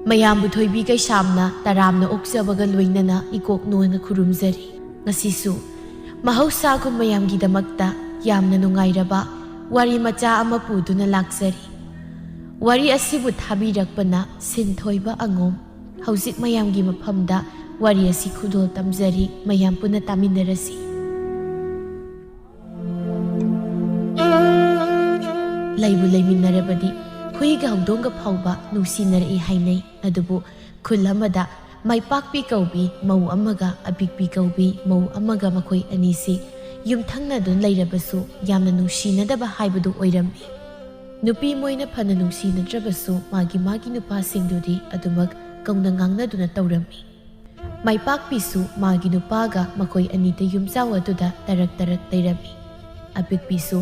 ꯃꯌꯥꯝꯕꯨ ꯊꯣꯏꯕꯤ ꯀꯩꯁꯥꯝꯅ ꯇꯔꯥꯝꯅ ꯑꯣꯛꯆꯕꯒ ꯂꯣꯏꯅꯅ ꯏꯀꯣꯛ ꯅꯣꯟꯅ ꯈꯨꯔꯨꯝꯖꯔꯤ꯫ ꯉꯁꯤꯁꯨ ꯃꯍꯧꯁꯥꯒꯨꯝ ꯃꯌꯥꯝꯒꯤꯗꯃꯛꯇ ꯌꯥꯝꯅ ꯅꯨꯡꯉꯥꯏꯔꯕ ꯋꯥꯔꯤ ꯃꯆꯥ ꯑꯃ ꯄꯨꯗꯨꯅ ꯂꯥꯛꯆꯔꯤ꯫ ꯋꯥꯔꯤ ꯑꯁꯤꯕꯨ ꯊꯥꯕꯤꯔꯛꯄꯅ ꯁꯤꯟꯊꯣꯏꯕ ꯑꯉꯣꯝ꯫ ꯍꯧꯖꯤꯛ ꯃꯌꯥꯝꯒꯤ ꯃꯐꯝꯗ ꯋꯥꯔꯤ ꯑꯁꯤ ꯈꯨꯗꯣꯜ ꯇꯝꯖꯔꯤ, ꯃꯌꯥꯝ ꯄꯨꯟꯅ ꯇꯥꯃꯤꯟꯅꯔꯁꯤ꯫ ꯂꯩꯕꯨ ꯂꯩꯃꯤꯟꯅꯔꯕꯗꯤ ꯍꯨꯏꯒ ꯍꯧꯗꯣꯡꯒ ꯐꯥꯎꯕ ꯅꯨꯡꯁꯤꯅꯔꯛꯏ ꯍꯥꯏꯅꯩ꯫ ꯑꯗꯨꯕꯨ ꯈꯨꯜ ꯑꯃꯗ ꯃꯥꯏꯄꯥꯛꯄꯤ ꯀꯧꯕꯤ ꯃꯧ ꯑꯃꯒ ꯑꯄꯤꯛꯄꯤ ꯀꯧꯕꯤ ꯃꯧ ꯑꯃꯒ ꯃꯈꯣꯏ ꯑꯅꯤꯁꯤ ꯌꯨꯝꯊꯪꯅꯗꯨꯅ ꯂꯩꯔꯕꯁꯨ ꯌꯥꯝꯅ ꯅꯨꯡꯁꯤꯅꯗꯕ ꯍꯥꯏꯕꯗꯨ ꯑꯣꯏꯔꯝꯃꯤ꯫ ꯅꯨꯄꯤ ꯃꯣꯏꯅ ꯐꯅ ꯅꯨꯡꯁꯤꯅꯗ꯭ꯔꯕꯁꯨ ꯃꯥꯒꯤ ꯅꯨꯄꯥꯁꯤꯡꯗꯨꯗꯤ ꯑꯗꯨꯃꯛ ꯀꯧꯅ ꯉꯥꯡꯅꯗꯨꯅ ꯇꯧꯔꯝꯃꯤ꯫ ꯃꯥꯏꯄꯥꯛꯄꯤꯁꯨ ꯃꯥꯒꯤ ꯅꯨꯄꯥꯒ ꯃꯈꯣꯏ ꯑꯅꯤꯗ ꯌꯨꯝꯖꯥꯎ ꯑꯗꯨꯗ ꯇꯔꯛ ꯂꯩꯔꯝꯃꯤ꯫ ꯑꯄꯤꯛꯄꯤꯁꯨ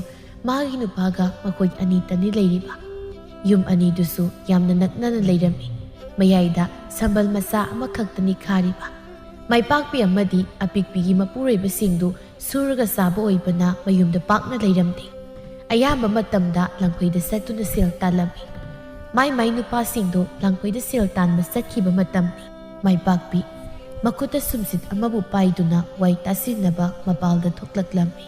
ꯃꯥꯒꯤ ꯅꯨꯄꯥꯒ ꯃꯈꯣꯏ ꯑꯅꯤꯇꯅꯤ ꯂꯩꯔꯤꯕ꯫ ꯌꯨꯝ ꯑꯅꯤꯗꯨꯁꯨ ꯌꯥꯝꯅ ꯅꯛꯅꯅ ꯂꯩꯔꯝꯃꯤ꯫ ꯃꯌꯥꯏꯗ ꯁꯝꯕꯜ ꯃꯆꯥ ꯑꯃꯈꯛꯇꯅꯤ ꯈꯥꯔꯤꯕ꯫ ꯃꯥꯏꯄꯥꯛꯄꯤ ꯑꯃꯗꯤ ꯑꯄꯤꯛꯄꯤꯒꯤ ꯃꯄꯨꯔꯣꯏꯕꯁꯤꯡꯗꯨ ꯁꯨꯔꯒ ꯆꯥꯕ ꯑꯣꯏꯕꯅ ꯃꯌꯨꯝꯗ ꯄꯥꯛꯅ ꯂꯩꯔꯝꯗꯦ꯫ ꯑꯌꯥꯝꯕ ꯃꯇꯝꯗ ꯂꯪꯐꯩꯗ ꯆꯠꯇꯨꯅ ꯁꯦꯜ ꯇꯥꯜꯂꯝꯃꯤ꯫ ꯃꯥꯏ ꯅꯨꯄꯥꯁꯤꯡꯗꯨ ꯂꯪꯐꯩꯗ ꯁꯦꯜ ꯇꯥꯟꯕ ꯆꯠꯈꯤꯕ ꯃꯇꯝꯅꯤ꯫ ꯃꯥꯏꯄꯥꯛꯄꯤ ꯃꯈꯨꯠꯇ ꯁꯨꯝꯁꯤꯠ ꯑꯃꯕꯨ ꯄꯥꯏꯗꯨꯅ ꯋꯥꯏ ꯇꯥꯁꯤꯟꯅꯕ ꯃꯄꯥꯜꯗ ꯊꯣꯛꯂꯛꯂꯝꯃꯤ꯫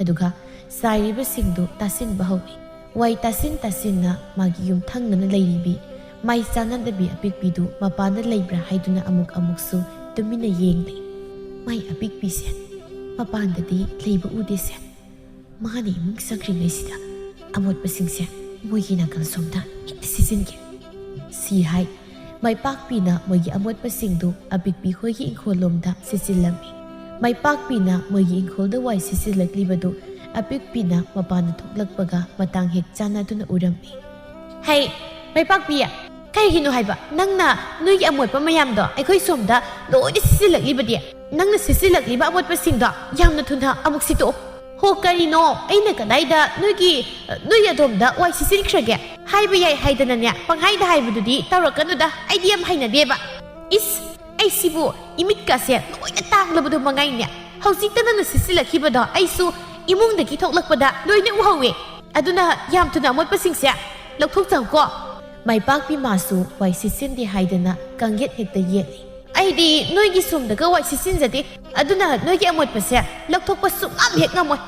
ꯑꯗꯨꯒ ꯆꯥꯏꯔꯤꯕꯁꯤꯡꯗꯨ ꯇꯥꯁꯤꯟꯕ ꯍꯧꯏ꯫ ꯋꯥꯏ ꯇꯥꯁꯤꯟꯅ ꯃꯥꯒꯤ ꯌꯨꯝꯊꯪꯅꯅ ꯂꯩꯔꯤꯕꯤ ꯃꯥꯏ ꯆꯥꯟꯅꯗꯕꯤ ꯑꯄꯤꯛꯄꯤꯗꯨ ꯃꯄꯥꯟꯗ ꯂꯩꯕ꯭ꯔꯥ ꯍꯥꯏꯗꯨꯅ ꯑꯃꯨꯛꯁꯨ ꯇꯨꯃꯤꯟꯅ ꯌꯦꯡꯂꯤ꯫ ꯃꯥꯏ ꯑꯄꯤꯛꯄꯤꯁꯦ ꯃꯄꯥꯟꯗꯗꯤ ꯂꯩꯕ ꯎꯗꯦꯁꯦ꯫ ꯃꯥꯅ ꯏꯃꯨꯡ ꯆꯪꯈ꯭ꯔꯤꯉꯩꯁꯤꯗ ꯑꯃꯣꯠꯄꯁꯤꯡꯁꯦ ꯃꯣꯏꯒꯤ ꯅꯥꯀꯜ ꯁꯣꯝꯗ ꯍꯦꯛꯇ ꯁꯤꯖꯤꯟꯒꯦ꯫ ꯁꯤ ꯍꯥꯏ ꯃꯥꯏꯄꯥꯛꯄꯤꯅ ꯃꯣꯏꯒꯤ ꯑꯃꯣꯠꯄꯁꯤꯡꯗꯨ ꯑꯄꯤꯛꯄꯤ ꯍꯣꯏꯒꯤ ꯏꯪꯈꯣꯜꯂꯣꯝꯗ ꯁꯤꯠꯆꯤꯜꯂꯝꯃꯤ꯫ ꯃꯥꯏꯄꯥꯛꯄꯤꯅ ꯃꯣꯏꯒꯤ ꯏꯪꯈꯣꯜꯗ ꯋꯥꯏ ꯁꯤꯠꯆꯤꯜꯂꯛꯂꯤꯕꯗꯨ ꯑꯄꯤꯛꯄꯤꯅ ꯃꯄꯥꯟꯗ ꯊꯣꯛꯂꯛꯄꯒ ꯃꯇꯥꯡ ꯍꯦꯛ ꯆꯥꯟꯅꯗꯨꯅ ꯎꯔꯝꯃꯤ꯫ "ꯍꯩ ꯃꯥꯏꯄꯥꯛꯄꯤ, ꯀꯩꯒꯤꯅꯣ ꯍꯥꯏꯕ ꯅꯪꯅ ꯅꯣꯏꯒꯤ ꯑꯃꯣꯠꯄ ꯃꯌꯥꯝꯗꯣ ꯑꯩꯈꯣꯏ ꯁꯣꯝꯗ ꯂꯣꯏꯅ ꯁꯤꯠꯆꯤꯜꯂꯛꯂꯤꯕꯗꯤ? ꯅꯪꯅ ꯁꯤꯠꯆꯤꯜꯂꯛꯂꯤꯕ ꯑꯃꯣꯠꯄꯁꯤꯡꯗꯣ ꯌꯥꯝꯅ ꯊꯨꯅ ꯑꯃꯨꯛ ꯁꯤꯠꯇꯣꯛꯑꯣ." "ꯍꯣ ꯀꯔꯤꯅꯣ, ꯑꯩꯅ ꯀꯗꯥꯏꯗ ꯅꯣꯏ ꯑꯗꯣꯝꯗ ꯋꯥꯏ ꯁꯤꯠꯆꯤꯟꯈ꯭ꯔꯒꯦ? ꯍꯥꯏꯕ ꯌꯥꯏ ꯍꯥꯏꯗꯅꯅꯦ ꯄꯪꯍꯥꯏꯗ ꯍꯥꯏꯕꯗꯨꯗꯤ ꯇꯧꯔꯛꯀꯅꯨꯗ, ꯑꯩꯗꯤ ꯌꯥꯝ ꯍꯩꯅꯗꯦꯕ." "ꯏꯁ, ꯑꯩꯁꯤꯕꯨ ꯏꯃꯤꯠꯀꯥꯁꯦ ꯂꯣꯏꯅ ꯇꯥꯡꯂꯕꯗꯣ ꯃꯉꯥꯏꯅꯦ꯫ ꯍꯧꯖꯤꯛꯇ ꯅꯪꯅ ꯁꯤꯠꯆꯤꯜꯂꯛꯈꯤꯕꯗꯣ ꯑꯩꯁꯨ ꯏꯃꯨꯡꯗꯒꯤ ꯊꯣꯛꯂꯛꯄꯗ ꯂꯣꯏꯅ ꯎꯍꯧꯋꯦ꯫ ꯑꯗꯨꯅ ꯌꯥꯝ ꯊꯨꯅ ꯑꯃꯣꯠꯄꯁꯤꯡꯁꯦ ꯂꯧꯊꯣꯛꯆꯧꯀꯣ." ꯃꯥꯏꯄꯥꯛꯄꯤ ꯃꯥꯁꯨ ꯋꯥꯏ ꯁꯤꯠꯆꯤꯟꯗꯦ ꯍꯥꯏꯗꯅ ꯀꯪꯌꯦꯠ ꯍꯦꯛꯇ ꯌꯦꯠꯂꯤ꯫ "ꯑꯩꯗꯤ ꯅꯣꯏꯒꯤ ꯁꯣꯝꯗꯒ ꯋꯥꯏ ꯁꯤꯠꯆꯤꯟꯖꯗꯦ, ꯑꯗꯨꯅ ꯅꯣꯏꯒꯤ ꯑꯃꯣꯠꯄꯁꯦ ꯂꯧꯊꯣꯛꯄ ꯁꯨꯡꯉꯝ ꯍꯦꯛ ꯉꯝꯃꯣꯏ."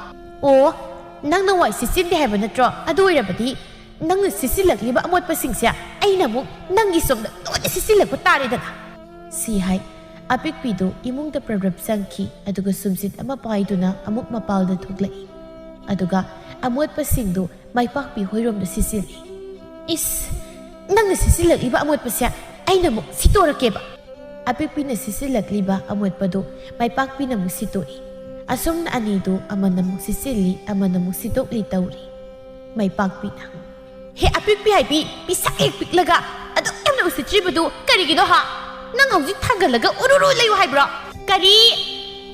"ꯑꯣ, ꯅꯪꯅ ꯋꯥꯏ ꯁꯤꯠꯆꯤꯟꯗꯦ ꯍꯥꯏꯕ ꯅꯠꯇ꯭ꯔꯣ? ꯑꯗꯨ ꯑꯣꯏꯔꯕꯗꯤ ꯅꯪꯅ ꯁꯤꯠꯆꯤꯜꯂꯛꯂꯤꯕ ꯑꯃꯣꯠꯄꯁꯤꯡꯁꯦ ꯑꯩꯅ ꯑꯃꯨꯛ ꯅꯪꯒꯤ ꯁꯣꯝꯗ ꯂꯣꯏꯅ ꯁꯤꯠꯆꯤꯜꯂꯛꯄ ꯇꯥꯔꯦꯗꯅ." ꯁꯤ ꯍꯥꯏ ꯑꯄꯤꯛꯄꯤꯗꯨ ꯏꯃꯨꯡꯗ ꯄ꯭ꯔꯞ ꯆꯪꯈꯤ꯫ ꯑꯗꯨꯒ ꯁꯨꯝꯁꯤꯠ ꯑꯃ ꯄꯥꯏꯗꯨꯅ ꯑꯃꯨꯛ ꯃꯄꯥꯜꯗ ꯊꯣꯛꯂꯛꯏ꯫ ꯑꯗꯨꯒ ꯑꯃꯣꯠꯄꯁꯤꯡꯗꯨ ꯃꯥꯏꯄꯥꯛꯄꯤ ꯍꯣꯏꯔꯣꯝꯗ ꯁꯤꯠꯆꯤꯜꯂꯤ꯫ "ꯏꯁ, ꯅꯪꯅ ꯁꯤꯠꯆꯤꯜꯂꯛꯂꯤꯕ ꯑꯃꯣꯠꯄꯁꯦ ꯑꯩꯅ ꯑꯃꯨꯛ ꯁꯤꯠꯇꯣꯔꯛꯀꯦꯕ." ꯑꯄꯤꯛꯄꯤꯅ ꯁꯤꯠꯆꯤꯜꯂꯛꯂꯤꯕ ꯑꯃꯣꯠꯄꯗꯨ ꯃꯥꯏꯄꯥꯛꯄꯤꯅ ꯑꯃꯨꯛ ꯁꯤꯠꯇꯣꯛꯏ꯫ ꯑꯁꯨꯝꯅ ꯑꯅꯤꯗꯨ ꯑꯃꯅ ꯑꯃꯨꯛ ꯁꯤꯠꯆꯤꯜꯂꯤ, ꯑꯃꯅ ꯑꯃꯨꯛ ꯁꯤꯠꯇꯣꯛꯂꯤ ꯇꯧꯔꯤ꯫ ꯃꯥꯏꯄꯥꯛꯄꯤꯅ "ꯍꯦ ꯑꯄꯤꯛꯄꯤ ꯍꯥꯏꯕꯤ, ꯄꯤꯁꯛ ꯍꯦꯛ ꯄꯤꯛꯂꯒ ꯑꯗꯨꯛ ꯌꯥꯝꯅ ꯎꯁꯤꯠꯇ꯭ꯔꯤꯕꯗꯨ ꯀꯔꯤꯒꯤꯅꯣ ꯍꯥ? ꯅꯪ ꯍꯧꯖꯤꯛ ꯊꯥꯡꯒꯠꯂꯒ ꯎꯔꯨꯔꯨ ꯂꯩꯌꯨ ꯍꯥꯏꯕ꯭ꯔꯣ? ꯀꯔꯤ?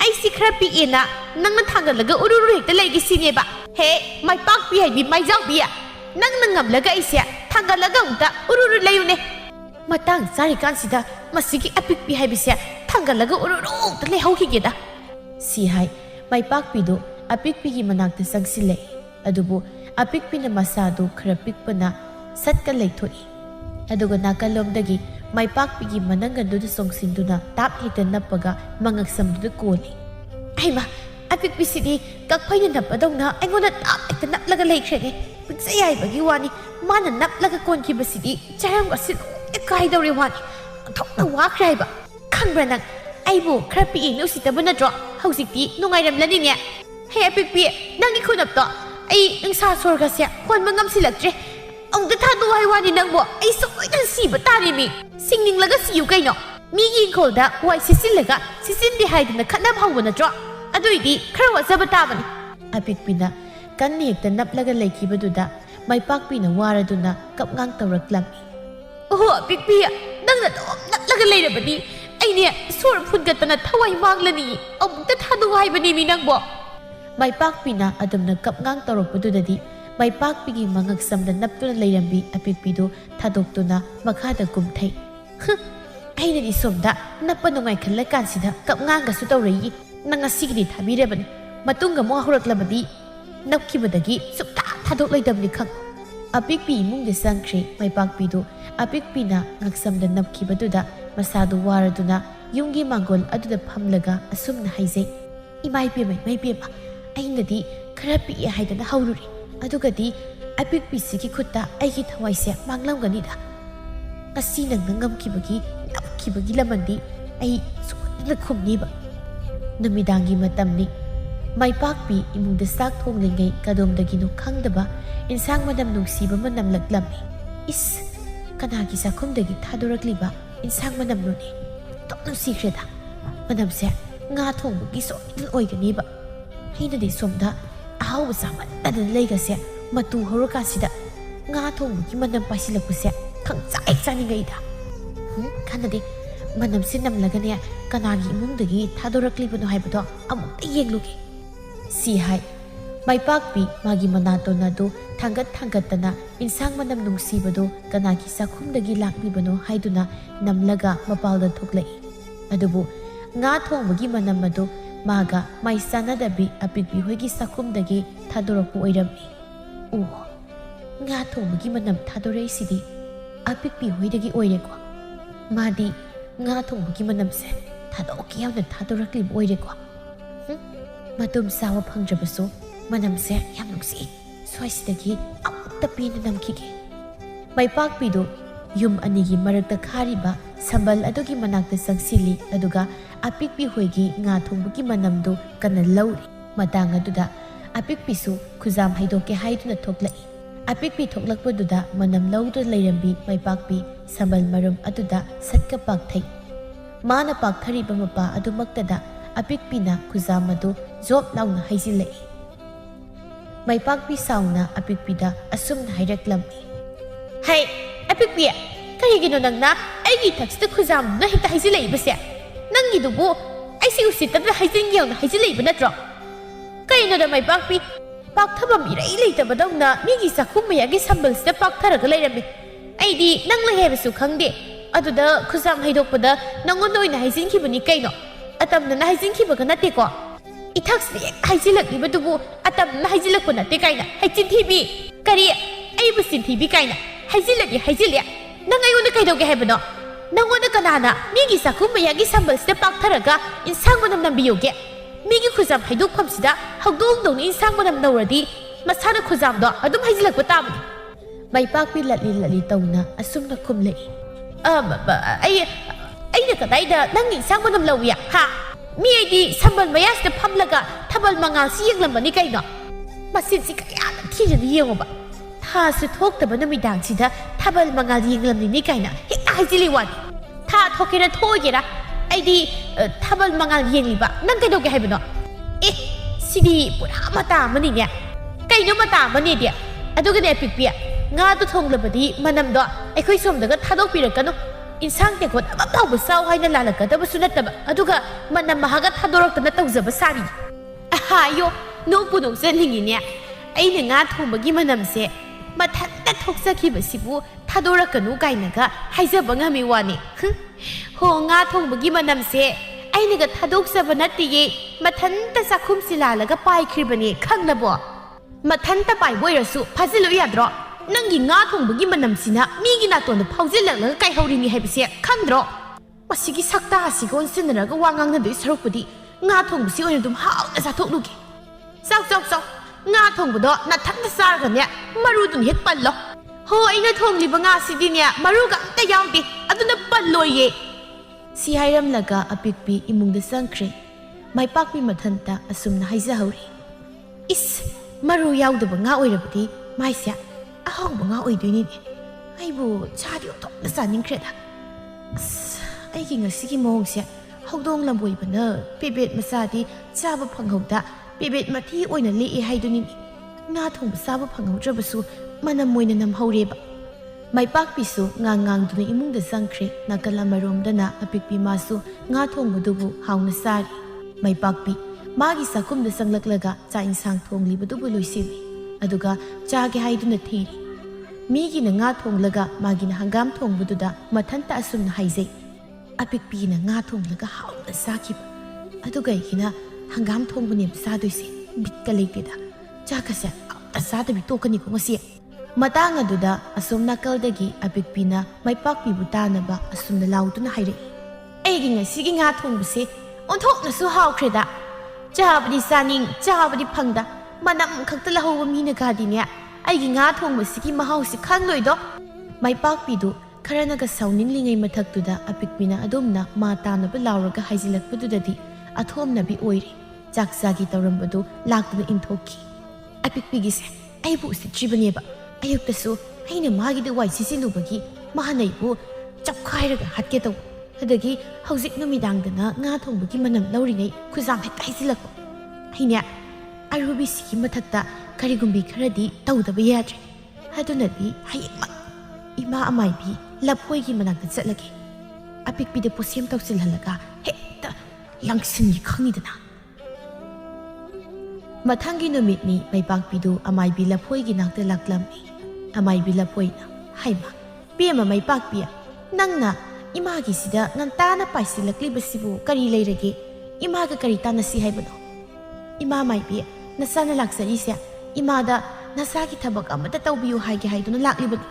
ꯑꯩꯁꯤ ꯈꯔ ꯄꯤꯛꯑꯦꯅ ꯅꯪꯅ ꯊꯥꯡꯒꯠꯂꯒ ꯎꯔꯨꯔꯨ ꯍꯦꯛꯇ ꯂꯩꯒꯦ ꯁꯤꯅꯦꯕ? ꯍꯦ ꯃꯥꯏꯄꯥꯛꯄꯤ ꯍꯥꯏꯕꯤ ꯃꯥꯏꯖꯥꯎꯕꯤ, ꯅꯪꯅ ꯉꯝꯂꯒ ꯑꯩꯁꯦ ꯊꯥꯡꯒꯠꯂꯒ ꯑꯃꯨꯛꯇ ꯎꯔꯨꯔꯨ ꯂꯩꯌꯨꯅꯦ." ꯃꯇꯥꯡ ꯆꯥꯔꯤꯀꯥꯟꯁꯤꯗ ꯃꯁꯤꯒꯤ ꯑꯄꯤꯛꯄꯤ ꯍꯥꯏꯕꯤꯁꯦ ꯊꯥꯡꯒꯠꯂꯒ ꯎꯔꯨꯔꯨ ꯑꯃꯨꯛꯇ ꯂꯩꯍꯧꯈꯤꯒꯦꯗ꯫ ꯁꯤ ꯍꯥꯏ ꯃꯥꯏꯄꯥꯛꯄꯤꯗꯨ ꯑꯄꯤꯛꯄꯤꯒꯤ ꯃꯅꯥꯛꯇ ꯆꯪꯁꯤꯜꯂꯛꯏ꯫ ꯑꯗꯨꯕꯨ ꯑꯄꯤꯛꯄꯤꯅ ꯃꯁꯥꯗꯨ ꯈꯔ ꯄꯤꯛꯄꯅ ꯁꯠꯀ ꯂꯩꯊꯣꯛꯏ꯫ ꯑꯗꯨꯒ ꯅꯥꯀꯜꯂꯣꯝꯗꯒꯤ ꯃꯥꯏꯄꯥꯛꯄꯤꯒꯤ ꯃꯅꯪꯒꯟꯗꯨꯗ ꯆꯣꯡꯁꯤꯟꯗꯨꯅ ꯇꯥꯞ ꯍꯦꯛꯇ ꯅꯞꯄꯒ ꯃꯉꯛꯁꯝꯗꯨꯗ ꯀꯣꯜꯂꯤ꯫ "ꯍꯩꯃꯥ, ꯑꯄꯤꯛꯄꯤꯁꯤꯗꯤ ꯀꯛꯐꯩꯅ ꯅꯞꯄꯗꯧꯅ ꯑꯩꯉꯣꯟꯗ ꯇꯥꯞ ꯍꯦꯛꯇ ꯅꯞꯂꯒ ꯂꯩꯈ꯭ꯔꯦꯅꯦ꯫ ꯄꯤꯛꯆ ꯌꯥꯏꯕꯒꯤ ꯋꯥꯅꯤ, ꯃꯥꯅ ꯅꯞꯂꯒ ꯀꯣꯟꯈꯤꯕꯁꯤꯗꯤ ꯆꯔꯝꯒꯁꯤ ꯂꯣꯏꯅ ꯀꯥꯏꯗꯧꯔꯦ ꯋꯥꯅꯤ꯫ ꯑꯣꯟꯊꯣꯛꯅ ꯋꯥꯈ꯭ꯔꯦ ꯍꯥꯏꯕ꯫ ꯈꯪꯕ꯭ꯔꯥ ꯅꯪ, ꯑꯩꯕꯨ ꯈꯔ ꯄꯤꯛꯏꯅ ꯎꯁꯤꯠꯇꯕ ꯅꯠꯇ꯭ꯔꯣ? ꯍꯧꯖꯤꯛꯇꯤ ꯅꯨꯡꯉꯥꯏꯔꯝꯂꯅꯤꯅꯦ꯫ ꯍꯦ ꯑꯄꯤꯛꯄꯤ, ꯅꯪꯒꯤ ꯈꯨꯅꯞꯇꯣ ꯑꯩ ꯅꯨꯡꯁꯥ ꯁꯣꯔꯒꯁꯦ ꯍꯣꯟꯕ ꯉꯝꯁꯤꯜꯂꯛꯇ꯭ꯔꯦ꯫ ꯑꯃꯨꯛꯇ ꯊꯥꯗꯣꯛꯑꯣ ꯍꯥꯏ ꯋꯥꯅꯤ ꯅꯪꯕꯨ ꯑꯩ ꯁꯣꯏꯗꯅ ꯁꯤꯕ ꯇꯥꯔꯦꯃꯤ꯫ ꯁꯤꯡꯅꯤꯡꯂꯒ ꯁꯤꯌꯨ ꯀꯩꯅꯣ? ꯃꯤꯒꯤ ꯏꯪꯈꯣꯜꯗ ꯋꯥꯏ ꯁꯤꯠꯆꯤꯜꯂꯒ ꯁꯤꯠꯆꯤꯟꯗꯦ ꯍꯥꯏꯗꯅ ꯈꯠꯅꯕ ꯍꯧꯕ ꯅꯠꯇ꯭ꯔꯣ? ꯑꯗꯨꯏꯗꯤ ꯈꯔ ꯋꯥꯖꯕ ꯇꯥꯕꯅꯤ." ꯑꯄꯤꯛꯄꯤꯅ ꯀꯟꯅ ꯍꯦꯛꯇ ꯅꯞꯂꯒ ꯂꯩꯈꯤꯕꯗꯨꯗ ꯃꯥꯏꯄꯥꯛꯄꯤꯅ ꯋꯥꯔꯗꯨꯅ ꯀꯞꯉꯥꯡ ꯇꯧꯔꯛꯂꯝꯃꯤ꯫ "ꯑꯣꯍꯣ ꯑꯄꯤꯛꯄꯤ, ꯅꯪꯅ ꯑꯗꯨꯝ ꯅꯞꯂꯒ ꯂꯩꯔꯕꯗꯤ ꯑꯩꯅꯦ ꯁꯣꯔ ꯐꯨꯟꯒꯠꯇꯅ ꯊꯋꯥꯏ ꯃꯥꯡꯂꯅꯤ꯫ ꯑꯃꯨꯛꯇ ꯊꯥꯗꯣꯛꯑꯣ ꯍꯥꯏꯕꯅꯦꯃꯤ ꯅꯪꯕꯣ." ꯃꯥꯏꯄꯥꯛꯄꯤꯅ ꯑꯗꯨꯝꯅ ꯀꯞꯉꯥꯡ ꯇꯧꯔꯛꯄꯗꯨꯗꯗꯤ ꯃꯥꯏꯄꯥꯛꯄꯤꯒꯤ ꯃꯉꯛꯁꯝꯗ ꯅꯞꯇꯨꯅ ꯂꯩꯔꯝꯕꯤ ꯑꯄꯤꯛꯄꯤꯗꯨ ꯊꯥꯗꯣꯛꯇꯨꯅ ꯃꯈꯥꯗ ꯀꯨꯝꯊꯩ꯫ "ꯑꯩꯅꯗꯤ ꯁꯣꯝꯗ ꯅꯞꯄ ꯅꯨꯡꯉꯥꯏꯈꯠꯂꯀꯥꯟꯁꯤꯗ ꯀꯞꯉꯥꯡꯒꯁꯨ ꯇꯧꯔꯛꯏ꯫ nang asigidi thabirabani matunga mo horaklabadi napkibadagi sukta thadok laidabni khang apikpi imungde sangkhre maipakpi do apikpi na ngaksamda napkibaduda masadu waraduna yumgi mangol aduda phamlaga asumna haizai imai pe ma ainadi khara pi haidana haururi adugadi apikpi sigi khutta aigi thawaise manglamgani da asi nang ngamkibagi napkibagi lamandi ai sukna khumniba namidangi matamni maipakpi imungda sak thonglingai kadomdagino khangdaba insang madam nungsiba manam laklami is kanagi sakhumdagi thadorakliba insang manam nuni toknu sikreda manam se nga thongbagi soidil oiganiba hinadi somda ahau sama tadan leigase matu horoka sida nga thongbagi manam pasilakuse khang chai chaningaida kanade manam se namlagane kanagi imungdagi thadoraklibano haibado amuk yenglugi si hai maipakpi magi manatona do thangatana insang manam nungsibado kanagi sakhumdagi laklibano haiduna namlaga mapalda thoklai adubu nga thongbagi manam ado maga maisana dabi apikbi hoigi sakhumdagi thadorakpu oirami nga thongbagi manam thadorei sidi apikbi hoidagi oireko madi nga thongbagi manam se thadok yawna thadorakli oireko matum sawa phangjabasu manam se yam nuksi soisidagi amukta pina namkige maipakpi do yum anigi marakta khariba sambal adugi manakta sangsili aduga apikpi hoigi nga thongbagi manamdo kana lauri matang aduda apikpi su khuzam haidoke haiduna thoklai apikpi thoklakpaduda manam lauda leirambi maipakpi sambal marum aduda satka pakthai mana pakthariba mapa adumaktada apikpina khuzam adu job launa haijilai maipakpi sauna apikpida asumna hairaklamni hai apikpi karigino nangna aigi taxta khuzam na hita haijilai base nangi dubu aisi usitabda haijingi yauna haijilai banatro kaino da maipakpi pakthaba mirai leitabadawna migi sakhummayagi sambalsida paktharaga leirami aidi nangla hebasu khangde aduda khuzam haidokpada nangonda oina haijinkhibani kaino atamna na haijinkhibaga nateko ithakse haijilaklibadubu atamna haijilakpa nate kaina haijintibi kari aibu sintibi kaina haijiladi haijilya nang ayona kaidoge haibano nangonda kanana migi sakhummayagi sambalsida paktharaga insang manam nambiyoge migi khuzam haidokphamsida hawdongdongni insang manam nawradi masana khuzamdo adum haijilakpa tabani maipakpi latli tawna asumna khumlei aina kadaida nang insang manam lawiya ha mi aidi sambal mayasda phamlaga thabal mangal si yenglambani kaino masin si kaya thijani yengoba tha su thoktaba namidang sida thabal mangal yenglamni ni kaina hekta haijili wani tha thokera thogera aidi thabal mangal yengliba nang kaidoge haibano sidi pura mata mani ne kaino mata mani dia aduga ne pikpia nga tu thonglabadi manamdo aikhoi somdaga thadok pirakano insang tekot amapawba saw haina lalakadaba sunataba aduga manam mahaga thadorokna tawjaba sari ahayo nokpu noksaningine aina nga thombagi manamse mathanta thoksakibasibu thadorakanu kainaga haijaba ngami wani ho nga thombagi manamse ainaga thadoksaba natiye mathanta sakhumsilalaga paikribani khanglabo mathanta paiboirasu phazilo yadro nangi nga thongbagi manamsina migi natonda phawjilalaga kai haurini haibase khangdro masigi sakta asigon sinaraga wangang na doi sarupudi nga thongbasi oina dum hauna sathoklugi saw nga thongbodo na thanda sargane marudun hek pallo ho aina thongliba nga sidine maruga amta yawdi aduna palloye si hairamlaga apikpi imungda sangkhre maipakpi mathanta asumna haija hauri is maru yawdaba nga oirabadi maisya ahongba nga oidoini ne aibu chadi otopna saningkreda aigi ngasigi mawngse hawdong lamboibana pebet masadi chaba phanghauda pebet mathi oina lei haiduni nga thongba saba phanghaudrabasu manam moina namhaureba maipakpisu ngang duna imungda sangkhre nakalamaromdana apikpi masu nga thongbadubu hauna sari maipakpi magi sakumda sanglaklaga cha insang thonglibadubu loisili aduga chage haiduna thiri migi na nga thonglaga magi na hangam thongbududa mathanta asumna haijai apikpi na nga thonglaga hauna sakiba aduga ikina hangam thongbane sadoise bitka leiteda chakase ta sadabi tokani ko ngasi matang aduda asum nakaldagi apikpina maipakpi butanaba asumna lautuna haire aigi ngasi gi nga thongbse onthokna su hawkreda chabadi saning chabadi phangda manam khakta lahowa mina gadine aigi nga thongbsigi mahausi khanloido maipakpidu Karanaga sauning lingay mathagtuda apikpina adumna matanaba lauraga haizilakpadudadi athomnabi oiri chaksagi tawrambadu laktuna inthoki apikpigise aibu usitribaneba ayuktasu aina magida wai sisilubagi mahanaibu chapkhairaga hatke taw adagi hauzik numidangdana nga thongbagi manam lauringai khuzam hek haizilakpa aina arubi sigi mathakta karigumbi kharadi tawdaba yadre adunadi hayekma ima amaibi lapoi manakta chatlage apikpida posem tawsilhalaga hekta langsingi khangidana mathangi numitni maipakpidu amaibi lapoi gi nakta laklamni amaibi lapoi na haima pema maipakpia nangna ima gi sida ngantana paisilakli basibu kari leirage ima ga kari tanasi haibano ima maibi nasana laksari se imada nasagi thabak amata tawbiyu haige haiduna laklibani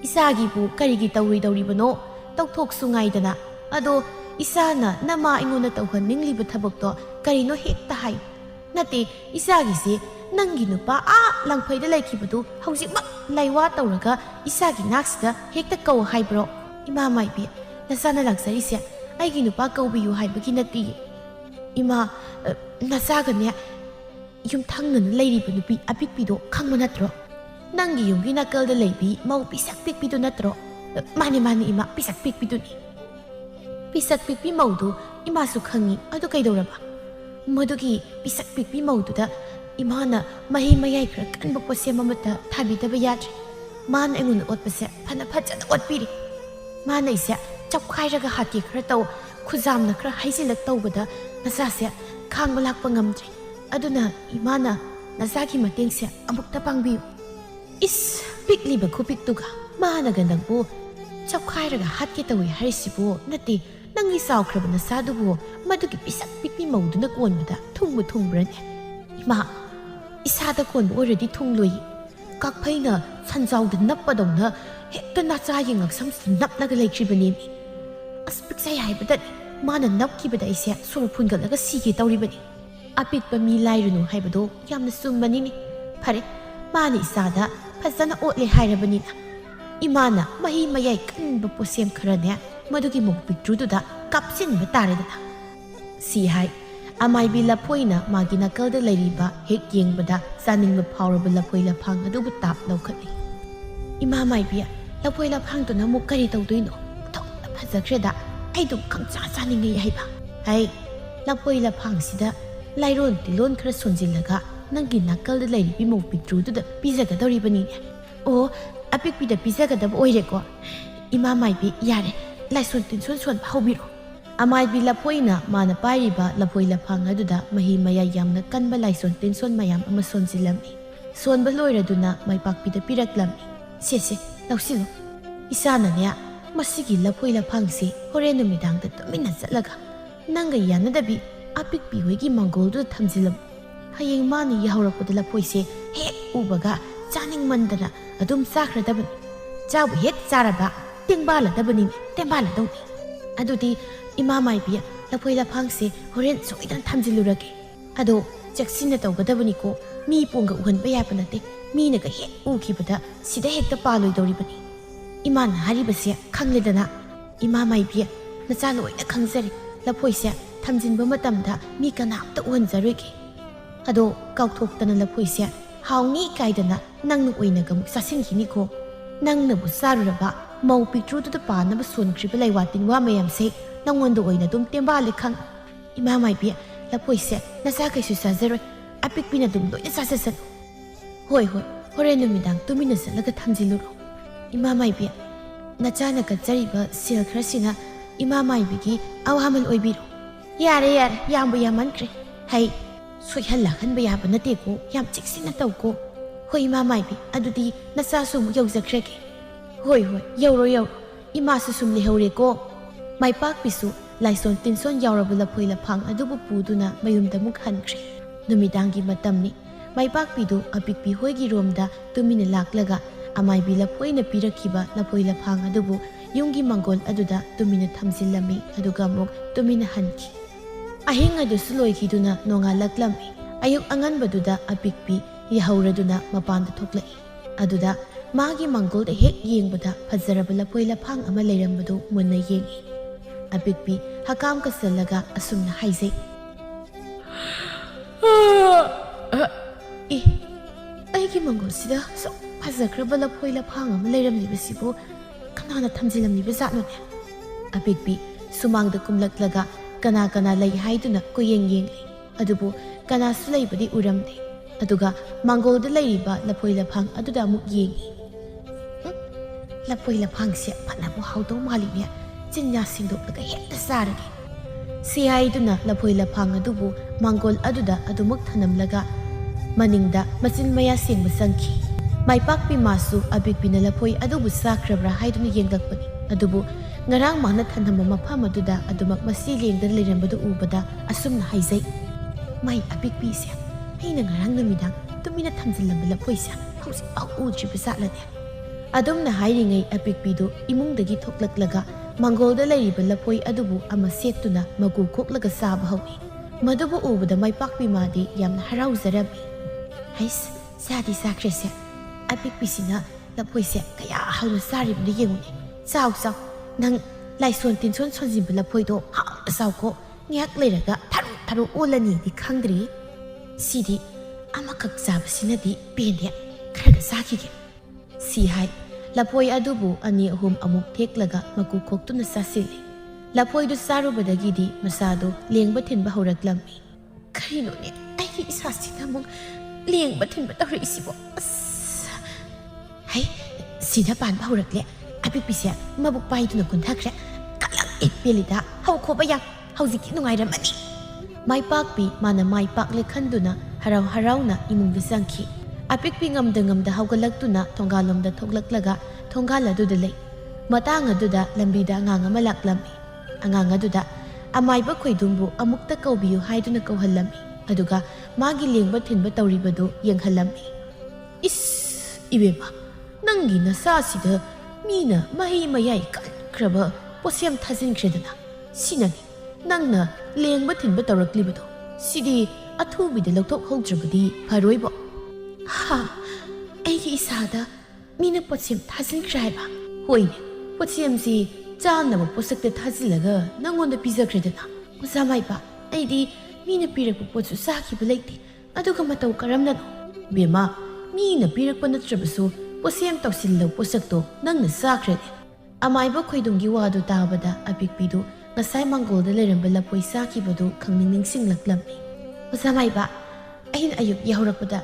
Isagibu karigi tawridawribano tawthok sungaidana ado isana nama ingona tawhanningliba thabakto karino hekta hai nate isagise nangi nupa langphaida laikhibadu hausikma laiwa tawraga isagi naksida hekta kaw haibro ima maibi nasana laksari se aigi nupa kawbiyu haibagi nati ima nasagane yum thangnana leiriba nupi apikpido khangma natro Nangi yung ginakal da laybi, mau pisak pikpido na tro. Mani ima, pisak pikpido ni. Pisak pikpi mau do, ima sukhangi, ado kay daw ba? Madugi, pisak pikpi mau do da, ima na mahi mayay krak, anbok pa siya mamata, tabi da bayadri. Mana ingun ot pa siya, panapatsa na ot piri. Mana isya, chap kay raga hati kra taw, kuzam na kra haisilag taw ba da, nasa siya, kang malak pangamdri. Ado na, ima na, nasagi mating siya, amok tapang biyo. Is pikli ba kupiktuga mahanaganang po chapkhairaga hatke tawi harisibo nati nangi sawkraba na sadubo madugi pisak pikmi maudu na konbada thungbu thungbrane ima isada konbu already thungloi kakphaina sanjawda nappadongna hekta nacha yengaksam napnaga laikribani aspiksai haibada mana napkibada ise surphungalaga sige tawribani apitpa mi lairunu haibado yamna sumbani ni phare mani isada Fazana otle hairabanina. Imana mahi mayay kanba posem kharane madugi mukpikrududa kapsin bataredana. Si hai amai bi lapoina magina kalda lairiba hek yengbada saningba phawraba lapoi laphang adubu tap lawkhatni. Ima mai bi lapoi laphang to na mukari tawdoino. Thok phazakreda aidu khangcha chaningai haiba. Hai lapoi laphang sida lairon tilon khara sonjillaga Nangi nakal da lairibi mukpikrududa pizagadoribani. O apikpida pizagadab oireko. Ima maibi yare laison tinson son haubiro. Amai bi lapoina mana pairiba lapoi laphang aduda mahi maya yamna kanba laison tinson mayam ama sonjilami. Sonba loiraduna maipakpida piraklami. Sese lausilo. Isana niya masigi lapoi laphangsi hore numidangda tumina zatlaga. Nanga yanadabi apikpi hoigi mangoldu thamjilam. Hayeng mani yahaurakpada lapoise hek ubaga chaning mandana adum sakradabani chabu hek charaba tengbala dabani tengbala dawni adudi ima maibi lapoi laphangse horen soidan thamjilurage ado jaksina tawgadabani ko mi ponga uhanba yapanate mi naga hek ukibada sida hekta paloi dawribani imana haribase khangledana ima maibi nacha loina khangzari lapoise thamjinba matamda mi kanamta uhanjaroge Ado kauthoktana lapoise haungi kaidana nangnu oinaga muk sasinkhini ko nangna bu saruraba mau pitrudu da panaba sonkhriba laiwatin wa mayamse nangonda oina dum temba lekhang ima maibi lapoise nasa kaisu sajaro apikpina dum loina sasasan hoi hore numidang tumina salaga thamjiluro ima maibi nachana ka jariba sil khrasina ima maibi gi awamal oibiro yare yambu yamankhre hai Soyhala hanba yaba nate ko yam chiksina taw ko hoi ma maibi adudi nasa sum yawzakrege hoi yawro ima su sum lehore ko mai pak pisu ꯂꯥꯏꯁꯣꯟ ꯇꯤꯟꯁꯣꯟ ꯌꯥꯎꯔꯕ ꯂꯐꯣꯏ ꯂꯐꯥꯡ ꯑꯗꯨꯕꯨ ꯄꯨꯗꯨꯅ ꯃꯌꯨꯝꯗ ꯑꯃꯨꯛ ꯍꯟꯈ꯭ꯔꯦ꯫ ꯅꯨꯃꯤꯗꯥꯡꯒꯤ ꯃꯇꯝꯅꯤ꯫ ꯃꯥꯏꯄꯥꯛꯄꯤꯗꯨ ꯑꯄꯤꯛꯄꯤ ꯍꯣꯏꯒꯤ ꯔꯣꯝꯗ ꯇꯨꯃꯤꯟꯅ ꯂꯥꯛꯂꯒ ꯑꯃꯥꯏꯕꯤ ꯂꯐꯣꯏꯅ ꯄꯤꯔꯛꯈꯤꯕ ꯂꯐꯣꯏ ꯂꯐꯥꯡ ꯑꯗꯨꯕꯨ ꯌꯨꯝꯒꯤ ꯃꯥꯡꯒꯣꯜ ꯑꯗꯨꯗ ꯇꯨꯃꯤꯟꯅ ꯊꯝꯖꯤꯜꯂꯝꯃꯤ ꯑꯗꯨꯒ ꯑꯃꯨꯛ ꯇꯨꯃꯤꯟꯅ ꯍꯟꯈꯤ꯫ ꯑꯍꯤꯡ ꯑꯗꯨꯁꯨ ꯂꯣꯏꯈꯤꯗꯨꯅ ꯅꯣꯡꯉꯥꯜꯂꯛꯂꯝꯃꯤ꯫ ꯑꯌꯨꯛ ꯑꯉꯟꯕꯗꯨꯗ ꯑꯄꯤꯛꯄꯤ ꯌꯥꯍꯧꯔꯗꯨꯅ ꯃꯄꯥꯟꯗ ꯊꯣꯛꯂꯛꯏ꯫ ꯑꯗꯨꯗ ꯃꯥꯒꯤ ꯃꯥꯡꯒꯣꯜꯗ ꯍꯦꯛ ꯌꯦꯡꯕꯗ ꯐꯖꯔꯕ ꯂꯐꯣꯏ ꯂꯐꯥꯡ ꯑꯃ ꯂꯩꯔꯝꯕꯗꯨ ꯃꯨꯟꯅ ꯌꯦꯡꯉꯤ꯫ ꯑꯄꯤꯛꯄꯤ ꯍꯀꯥꯝ ꯀꯁꯜꯂꯒ ꯑꯁꯨꯝꯅ ꯍꯥꯏꯖꯩ, "ꯑꯦ, ꯑꯩꯒꯤ ꯃꯥꯡꯒꯣꯜꯁꯤꯗ ꯁꯨꯛ ꯐꯖꯈ꯭ꯔꯕ ꯂꯐꯣꯏ ꯂꯐꯥꯡ ꯑꯃ ꯂꯩꯔꯝꯂꯤꯕꯁꯤꯕꯨ ꯀꯅꯥꯅ ꯊꯝꯖꯤꯜꯂꯝꯂꯤꯕ ꯖꯥꯠꯅꯣꯅꯦ?" ꯑꯄꯤꯛꯄꯤ ꯁꯨꯃꯥꯡꯗ ꯀꯨꯝꯂꯛꯂꯒ ꯀꯅꯥ ꯀꯅꯥ ꯂꯩ ꯍꯥꯏꯗꯨꯅ ꯀꯣꯌꯦꯡ ꯌꯦꯡꯂꯤ꯫ ꯑꯗꯨꯕꯨ ꯀꯅꯥꯁꯨ ꯂꯩꯕꯗꯤ ꯎꯔꯝꯗꯦ꯫ ꯑꯗꯨꯒ ꯃꯥꯡꯒꯣꯜꯗ ꯂꯩꯔꯤꯕ ꯂꯐꯣꯏ ꯂꯐꯥꯡ ꯑꯗꯨꯗ ꯑꯃꯨꯛ ꯌꯦꯡꯉꯤ꯫ ꯂꯐꯣꯏ ꯂꯐꯥꯡꯁꯦ ꯐꯅꯕꯨ ꯍꯥꯎꯗꯧ ꯃꯥꯜꯂꯤꯅꯦ, ꯆꯤꯟꯌꯥ ꯁꯦꯡꯗꯣꯛꯂꯒ ꯍꯦꯛꯇ ꯆꯥꯔꯒꯦ꯫ ꯁꯤ ꯍꯥꯏꯗꯨꯅ ꯂꯐꯣꯏ ꯂꯐꯥꯡ ꯑꯗꯨꯕꯨ ꯃꯥꯡꯒꯣꯜ ꯑꯗꯨꯗ ꯑꯗꯨꯃꯛ ꯊꯅꯝꯂꯒ ꯃꯅꯤꯡꯗ ꯃꯆꯤꯟ ꯃꯌꯥ ꯁꯦꯡꯕ ꯆꯪꯈꯤ꯫ ꯃꯥꯏꯄꯥꯛꯄꯤ ꯃꯥꯁꯨ ꯑꯄꯤꯛꯄꯤꯅ ꯂꯐꯣꯏ ꯑꯗꯨꯕꯨ ꯆꯥꯈ꯭ꯔꯕ꯭ꯔꯥ ꯍꯥꯏꯗꯨꯅ ꯌꯦꯡꯂꯛꯄꯅꯤ꯫ ꯑꯗꯨꯕꯨ ꯉꯔꯥꯡ ꯃꯥꯅ ꯊꯅꯝꯕ ꯃꯐꯝ ꯑꯗꯨꯗ ꯑꯗꯨꯃꯛ ꯃꯁꯤ ꯂꯦꯡꯗꯅ ꯂꯩꯔꯝꯕꯗꯨ ꯎꯕꯗ ꯑꯁꯨꯝꯅ ꯍꯥꯏꯖꯩ, "ꯃꯥꯏ ꯑꯄꯤꯛꯄꯤꯁꯦ ꯑꯩꯅ ꯉꯔꯥꯡ ꯅꯨꯃꯤꯗꯥꯡ ꯇꯨꯃꯤꯟꯅ ꯊꯝꯖꯤꯜꯂꯝꯕ ꯂꯐꯣꯏꯁꯦ ꯍꯧꯖꯤꯛꯐꯥꯎ ꯎꯗ꯭ꯔꯤꯕ ꯖꯥꯠꯂꯅꯦ?" ꯑꯗꯨꯝꯅ ꯍꯥꯏꯔꯤꯉꯩ ꯑꯄꯤꯛꯄꯤꯗꯨ ꯏꯃꯨꯡꯗꯒꯤ ꯊꯣꯛꯂꯛꯂꯒ ꯃꯥꯡꯒꯣꯜꯗ ꯂꯩꯔꯤꯕ ꯂꯐꯣꯏ ꯑꯗꯨꯕꯨ ꯑꯃ ꯁꯦꯠꯇꯨꯅ ꯃꯀꯨ ꯈꯣꯛꯂꯒ ꯆꯥꯕ ꯍꯧꯏ꯫ ꯃꯗꯨꯕꯨ ꯎꯕꯗ ꯃꯥꯏꯄꯥꯛꯄꯤ ꯃꯥꯗꯤ ꯌꯥꯝꯅ ꯍꯔꯥꯎꯖꯔꯝꯃꯤ꯫ "ꯍꯩꯁ, ꯆꯥꯗꯤ ꯆꯥꯈ꯭ꯔꯦꯁꯦ, ꯑꯄꯤꯛꯄꯤꯁꯤꯅ ꯂꯐꯣꯏꯁꯦ ꯀꯌꯥ ꯍꯥꯎꯅ ꯆꯥꯔꯤꯕꯅ ꯌꯦꯡꯉꯨꯅꯦ꯫ ꯆꯥꯎ ꯆꯥꯎ, ꯅꯪ ꯂꯥꯏꯁꯣꯟ ꯇꯤꯟꯁꯣꯟ ꯁꯣꯟꯖꯤꯟꯕ ꯂꯐꯣꯏꯗꯣ ꯍꯥꯎꯅ ꯆꯥꯎꯀꯣ, ꯉꯥꯏꯍꯥꯛ ꯂꯩꯔꯒ ꯊꯔꯣ ꯊꯔꯣ ꯑꯣꯜꯂꯅꯤꯗꯤ ꯈꯪꯗ꯭ꯔꯤ꯫ ꯁꯤꯗꯤ ꯑꯃꯈꯛ ꯆꯥꯕꯁꯤꯅꯗꯤ ꯄꯦꯟꯗꯦ, ꯈꯔꯒ ꯆꯥꯈꯤꯒꯦ." ꯁꯤ ꯍꯥꯏ ꯂꯐꯣꯏ ꯑꯗꯨꯕు ꯑꯅꯤ ꯑꯍꯨꯝ ꯑꯃꯨꯛ ꯊꯦꯛꯂꯒ ꯃꯀꯨ ꯈꯣꯛꯇꯨꯅ ꯆꯥꯁꯤꯜꯂꯤ꯫ ꯂꯐꯣꯏꯗꯨ ꯆꯥꯔꯨꯕꯗꯒꯤꯗꯤ ꯃꯁꯥꯗꯨ ꯂꯦꯡꯕ ꯊꯤꯟꯕ ꯍꯧꯔꯛꯂꯝꯃꯤ꯫ "ꯀꯔꯤꯅꯣꯅꯦ ꯑꯩꯒꯤ ꯏꯁꯥꯁꯤꯅ ꯑꯃꯨꯛ ꯂꯦꯡꯕ ꯊꯤꯟꯕ ꯇꯧꯔꯛꯏꯁꯤꯕꯣ? ꯑꯁ, ꯍꯩ, ꯁꯤꯗ ꯄꯥꯟꯕ ꯍꯧꯔꯛꯂꯦ꯫ ꯑꯄꯤꯛꯄꯤꯁꯦ ꯃꯕꯨꯛ ꯄꯥꯏꯗꯨꯅ ꯀꯨꯟꯊꯈ꯭ꯔꯦ꯫ ꯀꯂꯛ ꯄꯦꯜꯂꯤꯗ, ꯍꯧꯈꯣꯕ ꯌꯥꯝ, ꯍꯧꯖꯤꯛꯇꯤ ꯅꯨꯡꯉꯥꯏꯔꯝꯃꯅꯤ." ꯃꯥꯏꯄꯥꯛꯄꯤ ꯃꯥꯅ ꯃꯥꯏ ꯄꯥꯛꯂꯦ ꯈꯟꯗꯨꯅ ꯍꯔꯥꯎ ꯍꯔꯥꯎꯅ ꯏꯃꯨꯡꯗ ꯆꯪꯈꯤ꯫ ꯑꯄꯤꯛꯄꯤ ꯉꯝꯗ ꯉꯝꯗ ꯍꯧꯒꯠꯂꯛꯇꯨꯅ ꯊꯣꯡꯒꯥꯜꯂꯣꯝꯗ ꯊꯣꯛꯂꯛꯂꯒ ꯊꯣꯡꯒꯥꯜ ꯑꯗꯨꯗ ꯂꯩ꯫ ꯃꯇꯥꯡ ꯑꯗꯨꯗ ꯂꯝꯕꯤꯗ ꯑꯉꯥꯡ ꯑꯃ ꯂꯥꯛꯂꯝꯃꯤ꯫ ꯑꯉꯥꯡ ꯑꯗꯨꯗ ꯑꯃꯥꯏꯕ ꯈꯣꯏꯗꯨꯝꯕු ꯑꯃꯨꯛꯇ ꯀꯧꯕꯤꯌꯨ ꯍꯥꯏꯗꯨꯅ ꯀꯧꯍꯜꯂꯝꯃꯤ꯫ ꯑꯗꯨꯒ ꯃꯥꯒꯤ ꯂꯦꯡꯕ ꯊꯤꯟꯕ ꯇꯧꯔꯤꯕꯗꯨ ꯌꯦꯡꯍꯜꯂꯝꯃꯤ꯫ "ꯏꯁ, ꯏꯕꯦꯝꯃ, ꯅꯪꯒꯤ ꯅꯁꯥꯁꯤꯗ ꯃꯤꯅ ꯃꯍꯩ ꯃꯌꯥꯏ ꯀꯟꯈ꯭ꯔꯕ ꯄꯣꯠꯁꯦꯝ ꯊꯥꯖꯤꯟꯈ꯭ꯔꯦꯗꯅ, ꯁꯤꯅꯅꯤ ꯅꯪꯅ ꯂꯦꯡꯕ ꯊꯤꯟꯕ ꯇꯧꯔꯛꯂꯤꯕꯗꯣ꯫ ꯁꯤꯗꯤ ꯑꯊꯨꯕꯤꯗ ꯂꯧꯊꯣꯛꯍꯧꯗ꯭ꯔꯕꯗꯤ ꯐꯔꯣꯏꯕꯣ." "ꯍꯥ, ꯑꯩꯒꯤ ꯏꯁꯥꯗ ꯃꯤꯅ ꯄꯣꯠꯁꯦꯝ ꯊꯥꯖꯤꯟꯈ꯭ꯔꯦ ꯍꯥꯏꯕ?" "ꯍꯣꯏꯅꯦ, ꯄꯣꯠꯁꯦꯝꯁꯤ ꯆꯥꯅꯕ ꯄꯣꯠꯁꯛꯇ ꯊꯥꯖꯤꯜꯂꯒ ꯅꯪꯉꯣꯟꯗ ꯄꯤꯖꯈ꯭ꯔꯦꯗꯅ." "ꯑꯣꯖꯥ ꯃꯥꯏꯕ, ꯑꯩꯗꯤ ꯃꯤꯅ ꯄꯤꯔꯛꯄ ꯄꯣꯠꯁꯨ ꯆꯥꯈꯤꯕ ꯂꯩꯇꯦ, ꯑꯗꯨꯒ ꯃꯇꯧ ꯀꯔꯝꯅꯅꯣ?" "ꯕꯦꯝꯃ, ꯃꯤꯅ ꯄꯤꯔꯛꯄ ꯅꯠꯇ꯭ꯔꯕꯁꯨ ꯄꯣꯠꯁꯦꯝ ꯇꯧꯁꯤꯜꯂꯕ ꯄꯣꯠꯁꯛꯇꯣ ꯅꯪꯅ ꯆꯥꯈ꯭ꯔꯦꯅꯦ." ꯑꯃꯥꯏꯕ ꯈꯣꯏꯗꯨꯝꯒꯤ ꯋꯥꯗꯨ ꯇꯥꯕꯗ ꯑꯄꯤꯛꯄꯤꯗꯨ ꯉꯁꯥꯏ ꯃꯥꯡꯒꯣꯜꯗ ꯂꯩꯔꯝꯕ ꯂꯐꯣꯏ ꯆꯥꯈꯤꯕꯗꯨ ꯈꯪꯅꯤꯡ ꯅꯤꯡꯁꯤꯡꯂꯛꯂꯝꯃꯤ꯫ "ꯑꯣꯖꯥ ꯃꯥꯏꯕ, ꯑꯩꯅ ꯑꯌꯨꯛ ꯌꯥꯍꯧꯔꯛꯄꯗ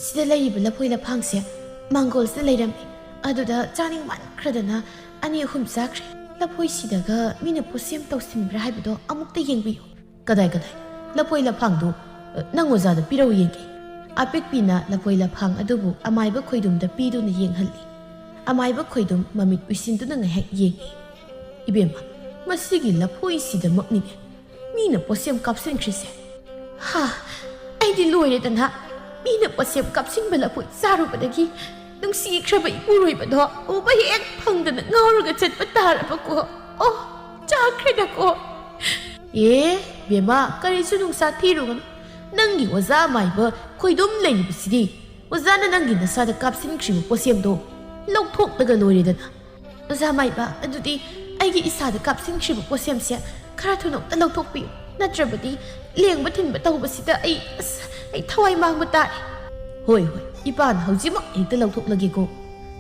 ꯁꯤꯗ ꯂꯩꯔꯤꯕ ꯂꯐꯣꯏ ꯂꯐꯥꯡꯁꯦ ꯃꯥꯡꯒꯣꯜꯁꯤꯗ ꯂꯩꯔꯝꯃꯤ꯫ ꯑꯗꯨꯗ ꯆꯥꯅꯤꯡꯃꯟꯈ꯭ꯔꯗꯅ ꯑꯅꯤ ꯑꯍꯨꯝ ꯆꯥꯈ꯭ꯔꯦ꯫ ꯂꯐꯣꯏꯁꯤꯗꯒ ꯃꯤꯅ ꯄꯣꯠꯁꯦꯝ ꯇꯧꯁꯤꯟꯕ꯭ꯔꯥ ꯍꯥꯏꯕꯗꯣ ꯑꯃꯨꯛꯇ ꯌꯦꯡꯕꯤꯌꯨ." "ꯀꯗꯥꯏ ꯀꯗꯥꯏ? ꯂꯐꯣꯏ ꯂꯐꯥꯡꯗꯨ ꯅꯪ ꯑꯣꯖꯥꯗ ꯄꯤꯔꯛꯎ ꯌꯦꯡꯒꯦ." ꯑꯄꯤꯛꯄꯤꯅ ꯂꯐꯣꯏ ꯂꯐꯥꯡ ꯑꯗꯨꯕు ꯑꯃꯥꯏꯕ ꯈꯣꯏꯗꯨꯝꯗ ꯄꯤꯗꯨꯅ ꯌꯦꯡꯍꯜꯂꯤ꯫ ꯑꯃꯥꯏꯕ ꯈꯣꯏꯗꯨꯝ ꯃꯃꯤꯠ ꯎꯏꯁꯤꯟꯗꯨꯅ ꯉꯥꯏꯍꯥꯛ ꯌꯦꯡꯉꯤ꯫ "ꯏꯕꯦꯝꯃ, ꯃꯁꯤꯒꯤ ꯂꯐꯣꯏꯁꯤꯗꯃꯛꯅꯤꯅꯦ ꯃꯤꯅ ꯄꯣꯠꯁꯦꯝ ꯀꯥꯞꯁꯤꯟꯈ꯭ꯔꯤꯁꯦ." "ꯍꯥ, ꯑꯩꯗꯤ ꯂꯣꯏꯔꯦꯗꯅ, ꯃꯤꯅ ꯄꯣꯠꯁꯦꯝ ꯀꯥꯞꯁꯤꯟꯕ ꯂꯐꯣꯏ ꯆꯥꯔꯨꯕꯗꯒꯤ ꯅꯨꯡꯁꯤꯈ꯭ꯔꯕ ꯏꯄꯨꯔꯣꯏꯕꯗꯣ ꯎꯕ ꯍꯦꯛ ꯐꯪꯗꯅ ꯉꯥꯎꯔꯒ ꯆꯠꯄ ꯇꯥꯔꯕꯀꯣ꯫ ꯑꯣ, ꯆꯥꯈ꯭ꯔꯦꯗꯀꯣ." "ꯑꯦ ꯕꯦꯝꯃ, ꯀꯔꯤꯁꯨ ꯅꯨꯡꯁꯥ ꯊꯤꯔꯨꯒꯅꯨ. ꯅꯪꯒꯤ ꯑꯣꯖꯥ ꯑꯃꯥꯏꯕ ꯈꯣꯏꯗꯨꯝ ꯂꯩꯔꯤꯕꯁꯤꯗꯤ ꯑꯣꯖꯥꯅ ꯅꯪꯒꯤ ꯅꯁꯥꯗ ꯀꯥꯞꯁꯤꯟꯈ꯭ꯔꯤꯕ ꯄꯣꯠꯁꯦꯝꯗꯣ ꯂꯧꯊꯣꯛꯂꯒ ꯂꯣꯏꯔꯦꯗꯅ." "ꯑꯣꯖꯥ ꯑꯃꯥꯏꯕ, ꯑꯗꯨꯗꯤ ꯑꯩꯒꯤ ꯏꯁꯥꯗ ꯀꯥꯞꯁꯤꯟꯈ꯭ꯔꯤꯕ ꯄꯣꯠꯁꯦꯝꯁꯦ ꯈꯔ ꯊꯨꯅ ꯑꯝꯇ ꯂꯧꯊꯣꯛꯄꯤꯌꯨ, ꯅꯠꯇ꯭ꯔꯕꯗꯤ ꯂꯦꯡꯕ ꯊꯤꯟꯕ ꯇꯧꯕꯁꯤꯗ ꯑꯩ ꯊꯋꯥꯏ ꯃꯥꯡꯕ ꯇꯥꯔꯦ." "ꯍꯣꯏ ꯍꯣꯏ, ꯏꯄꯥꯅ ꯍꯧꯖꯤꯛꯃꯛ ꯍꯦꯛꯇ ꯂꯧꯊꯣꯛꯂꯒꯦꯀꯣ."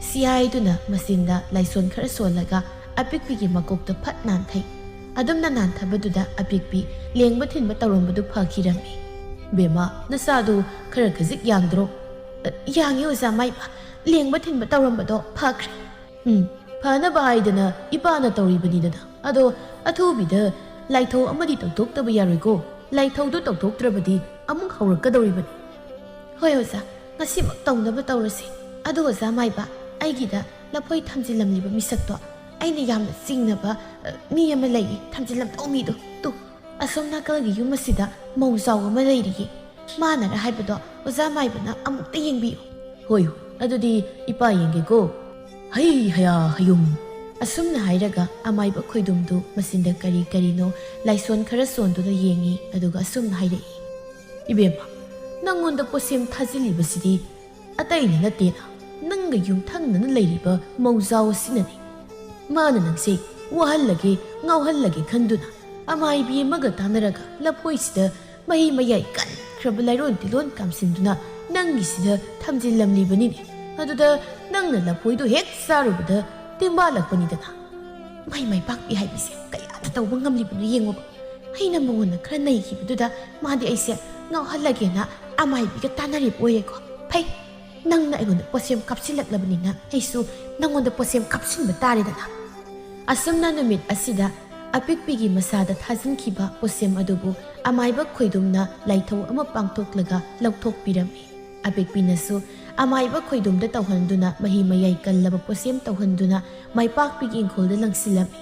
ꯁꯤ ꯍꯥꯏꯗꯨꯅ ꯃꯆꯤꯟꯗ ꯂꯥꯏꯁꯣꯟ ꯈꯔ ꯁꯣꯜꯂꯒ ꯑꯄꯤꯛꯄꯤꯒꯤ ꯃꯀꯣꯛꯇ ꯐꯠ ꯅꯥꯟꯊꯩ꯫ ꯑꯗꯨꯝꯅ ꯅꯥꯟꯊꯕꯗꯨꯗ ꯑꯄꯤꯛꯄꯤ ꯂꯦꯡꯕ ꯊꯤꯟꯕ ꯇꯧꯔꯝꯕꯗꯨ ꯐꯈꯤꯔꯝꯃꯤ꯫ "ꯕꯦꯝꯃ, ꯅꯁꯥꯗꯨ ꯈꯔ ꯈꯖꯤꯛ ꯌꯥꯡꯗ꯭ꯔꯣ?" "ꯌꯥꯡꯉꯤ ꯑꯣꯖꯥ ꯃꯥꯏꯕ, ꯂꯦꯡꯕ ꯊꯤꯟꯕ ꯇꯧꯔꯝꯕꯗꯣ ꯐꯈ꯭ꯔꯦ." "ꯐꯅꯕ ꯍꯥꯏꯗꯅ ꯏꯄꯥꯅ ꯇꯧꯔꯤꯕꯅꯤꯗꯅ. ꯑꯗꯣ ꯑꯊꯨꯕꯤꯗ ꯂꯥꯏꯊꯧ ꯑꯃꯗꯤ ꯇꯧꯊꯣꯛꯇꯕ ꯌꯥꯔꯣꯏꯀꯣ. ꯂꯥꯏꯊꯧꯗꯨ ꯇꯧꯊꯣꯛꯇ꯭ꯔꯕꯗꯤ ꯑꯃꯨꯛ ꯍꯧꯔꯛꯀꯗꯧꯔꯤꯕꯅꯤ." "ꯍꯣꯏ ꯑꯣꯖꯥ, ꯉꯁꯤꯃꯛ ꯇꯧꯅꯕ ꯇꯧꯔꯁꯤ꯫ ꯑꯗꯣ ꯑꯣꯖꯥ ꯃꯥꯏꯕ, ꯑꯩꯒꯤꯗ ꯂꯐꯣꯏ ꯊꯝꯖꯤꯜꯂꯝꯂꯤꯕ ꯃꯤꯁꯛꯇꯣ ꯑꯩꯅ ꯌꯥꯝꯅ ꯆꯤꯡꯅꯕ ꯃꯤ ꯑꯃ ꯂꯩꯌꯦ ꯊꯝꯖꯤꯜꯂꯝꯗꯧ ꯃꯤꯗꯣ ꯇꯨ ꯑꯁꯣꯝ ꯅꯥꯀꯜꯒꯤ ꯌꯨꯝ ꯑꯁꯤꯗ ꯃꯧ ꯆꯥꯎ ꯑꯃ ꯂꯩꯔꯤꯌꯦ ꯃꯥꯅꯔ ꯍꯥꯏꯕꯗꯣ ꯑꯣꯖꯥ ꯃꯥꯏꯕꯅ ꯑꯃꯨꯛꯇ ꯌꯦꯡꯕꯤꯌꯨ ꯍꯣꯏ ꯑꯗꯨꯗꯤ ꯏꯄꯥ ꯌꯦꯡꯒꯦꯀꯣ ꯍꯩ ꯍꯌꯥ ꯍꯌꯨꯝ ꯑꯁꯨꯝꯅ ꯍꯥꯏꯔꯒ ꯑꯃꯥꯏꯕ ꯈꯣꯏꯗꯨꯝꯗꯨ ꯃꯆꯤꯟꯗ ꯀꯔꯤ ꯀꯔꯤꯅꯣ ꯂꯥꯏꯁꯣꯟ ꯈꯔ ꯁꯣꯟꯗꯨꯅ ꯌꯦꯡꯉꯤ ꯑꯗꯨꯒ ꯑꯁꯨꯝꯅ ꯍꯥꯏꯔꯛꯏ 이베마, 낭원다 뽀셈 타질리버시디 아따이나 나때나 낭가 융탕나는 레이리버 머우자오 시나니 마는 낭세 와할라게 ngauhal라게 간두나 아마이비에 마가 다나라가 라포이시다 마이 마야이 깐 크라블라이론 딜론 감신두나 낭기시다 탐질람리버니네 아두다 낭나 라포이도 핵 싸르보다 땡발락버니다나 마이 박비 하이비세 까야다 따우바 ngam리버니 옌고바 하이나 몽원나 크라 나이기부두다 마디 아이세 ngauhalagena amaibiga tanarib oyeko phai nangna aigonda posem kapsilaklabnina aisu nangonda posem kapsinba taredana asumna numit asida apikpigi masada thajinkiba posem adubu amaiba khoidumna laithau ama pangthoklaga lauthokpirami apikpinasu amaiba khoidumda tawhanduna mahi mayai kallaba posem tawhanduna maipakpigi ingkholda langsilami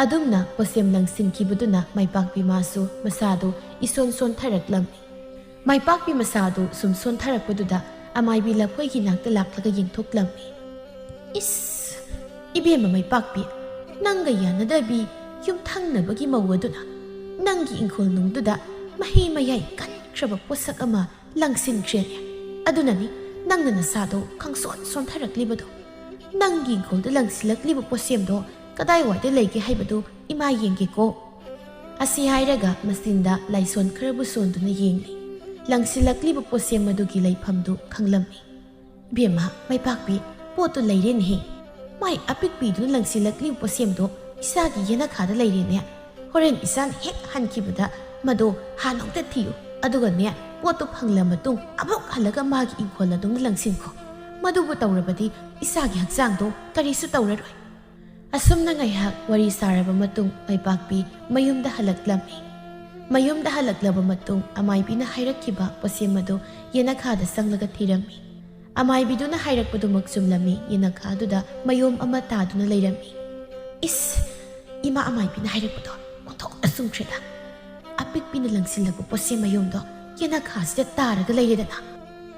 adumna posem langsinkibuduna maipakpi masu masado ison son tharaklami maipakpi masado sumson tharakpaduda amaibi laphoigi nakta laklaga yengthoklammi is ibema maipakpi nanga yanadabi yumthangnabagi mawaduna nangi ingkhol nungduda mahi mayai kan khraba posak ama langsin khrene adunani nangna nasado khangson son tharaklibado nangi ingkholda langsilakliba posemdo kadai wade leige haibadu ima yenge ko asi hairaga masinda laison khrabu sonduna yengli langsilakliba posem madugi laifamdu khanglammi bema maipakpi potu leirene mai apikpi du langsilakliba posemdo isagi yena khada leirene horen isan hek hankibuda mado hanokta thiyu aduga ne potu phangla matung abok halaga magi ingkhola dung langsinko madubu tawrabadi isagi hakjangdo karisu tawraroi asumna ngaihak wari saraba matung maipakpi mayumda halaklammi mayumda halaklaba matung amaibina hairakkiba posemado yenakhada sanglaga thirami amaibiduna hairakpadu maksumlami yenakhaduda mayom ama taduna leirami is ima amaibina hairakpado onthok asumkhreda apikpina langsilakba posem mayomdo yenakhasida taraga leiredana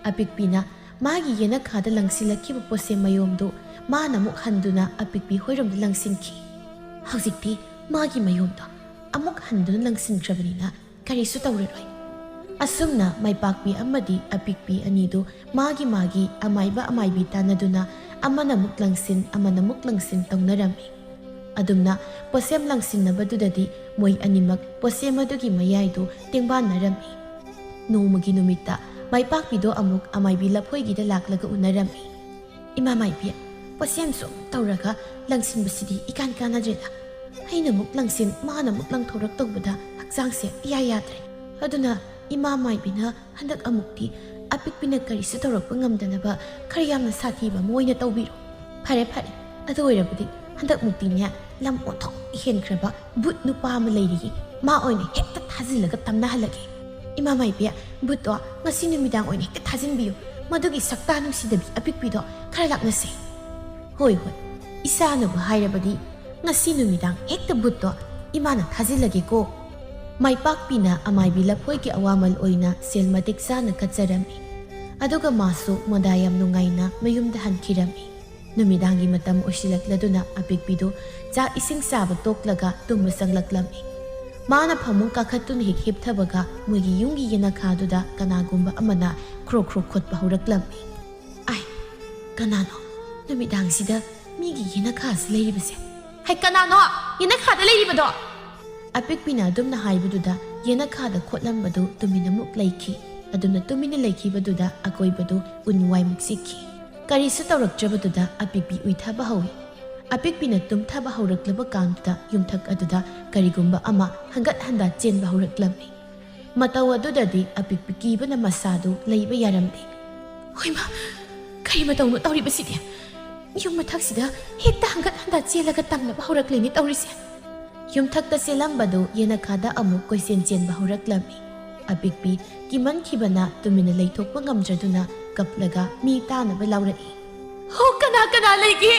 apikpina magi yenakhada langsilakkiba posem mayomdo mana muk handuna apikpi hoiramda langsinki hawjikti magi mayomdo amuk handuna langsinkrabnina karisu tawraroi asumna maipakpi amadi apikpi anidu magi amaiba amaibi tanaduna amana muk langsin tawnarami adumna posem langsinnabadudadi moi animak posem adugi mayaidu tengbanarami nomagi numitta maipakpido amuk amaibi laphoigida laklaga unarami ima maipi posem so tawraga langsinbasidi ikan kanadreda haina muk langsin mana muk lang thorak tawbada hakjangse iya yadre aduna ima maibina handak amukti apikpina karisu tawrakpa ngamdanaba khara yamna sathiba moina tawbiro phare adu oirabudi handak muktinya lam othok henkraba but nupa ama leiri ma oine hekta thajilaga tamna halage ima maibi butto ngasi numidang oine hekta thajinbiyo madugi sakta nungsidabi apikpido khara laknase hoi isana ba hairabadi ngasi numidang hekta butto imana thajilage ko maipakpina amaibi laphoigi awamal oina selmatik sana katjarami aduga masu modayam nungaina mayumda hankhirami numidangi matam osilakladuna apikpido cha ising saba toklaga tumma sanglaklami mana phamung kakhatun hik hipthabaga mugi yungi yena khaduda kanagumba amana khro khotpa hauraklammi ai kanano numidang sida migi yena khas leiribase hai kanano yena khada leiribado apikpina dumna haibududa yena khada khotlambadu tumina muk leiki aduna tumina leikibaduda akoibadu unwai muksiki karisu tawraktrabaduda apikpi uithaba hawi apikpina tumthaba hauраklaba kangda yumthak aduda karigumba ama hangat handa chenba hauraklammi mataw adudadi apikpi kibana masadu leiba yaramde hoima kari mataw no tawribasidi yum mathaksida hekta hangat handa chelaga tamnaba hauраkleni tawrise yumthakta selambadu yenakhada amu koisen chenba hauraklammi apikpi kiman khibana tumina leithokpa ngamjaduna kaplaga mi tanaba laurai ho kana leige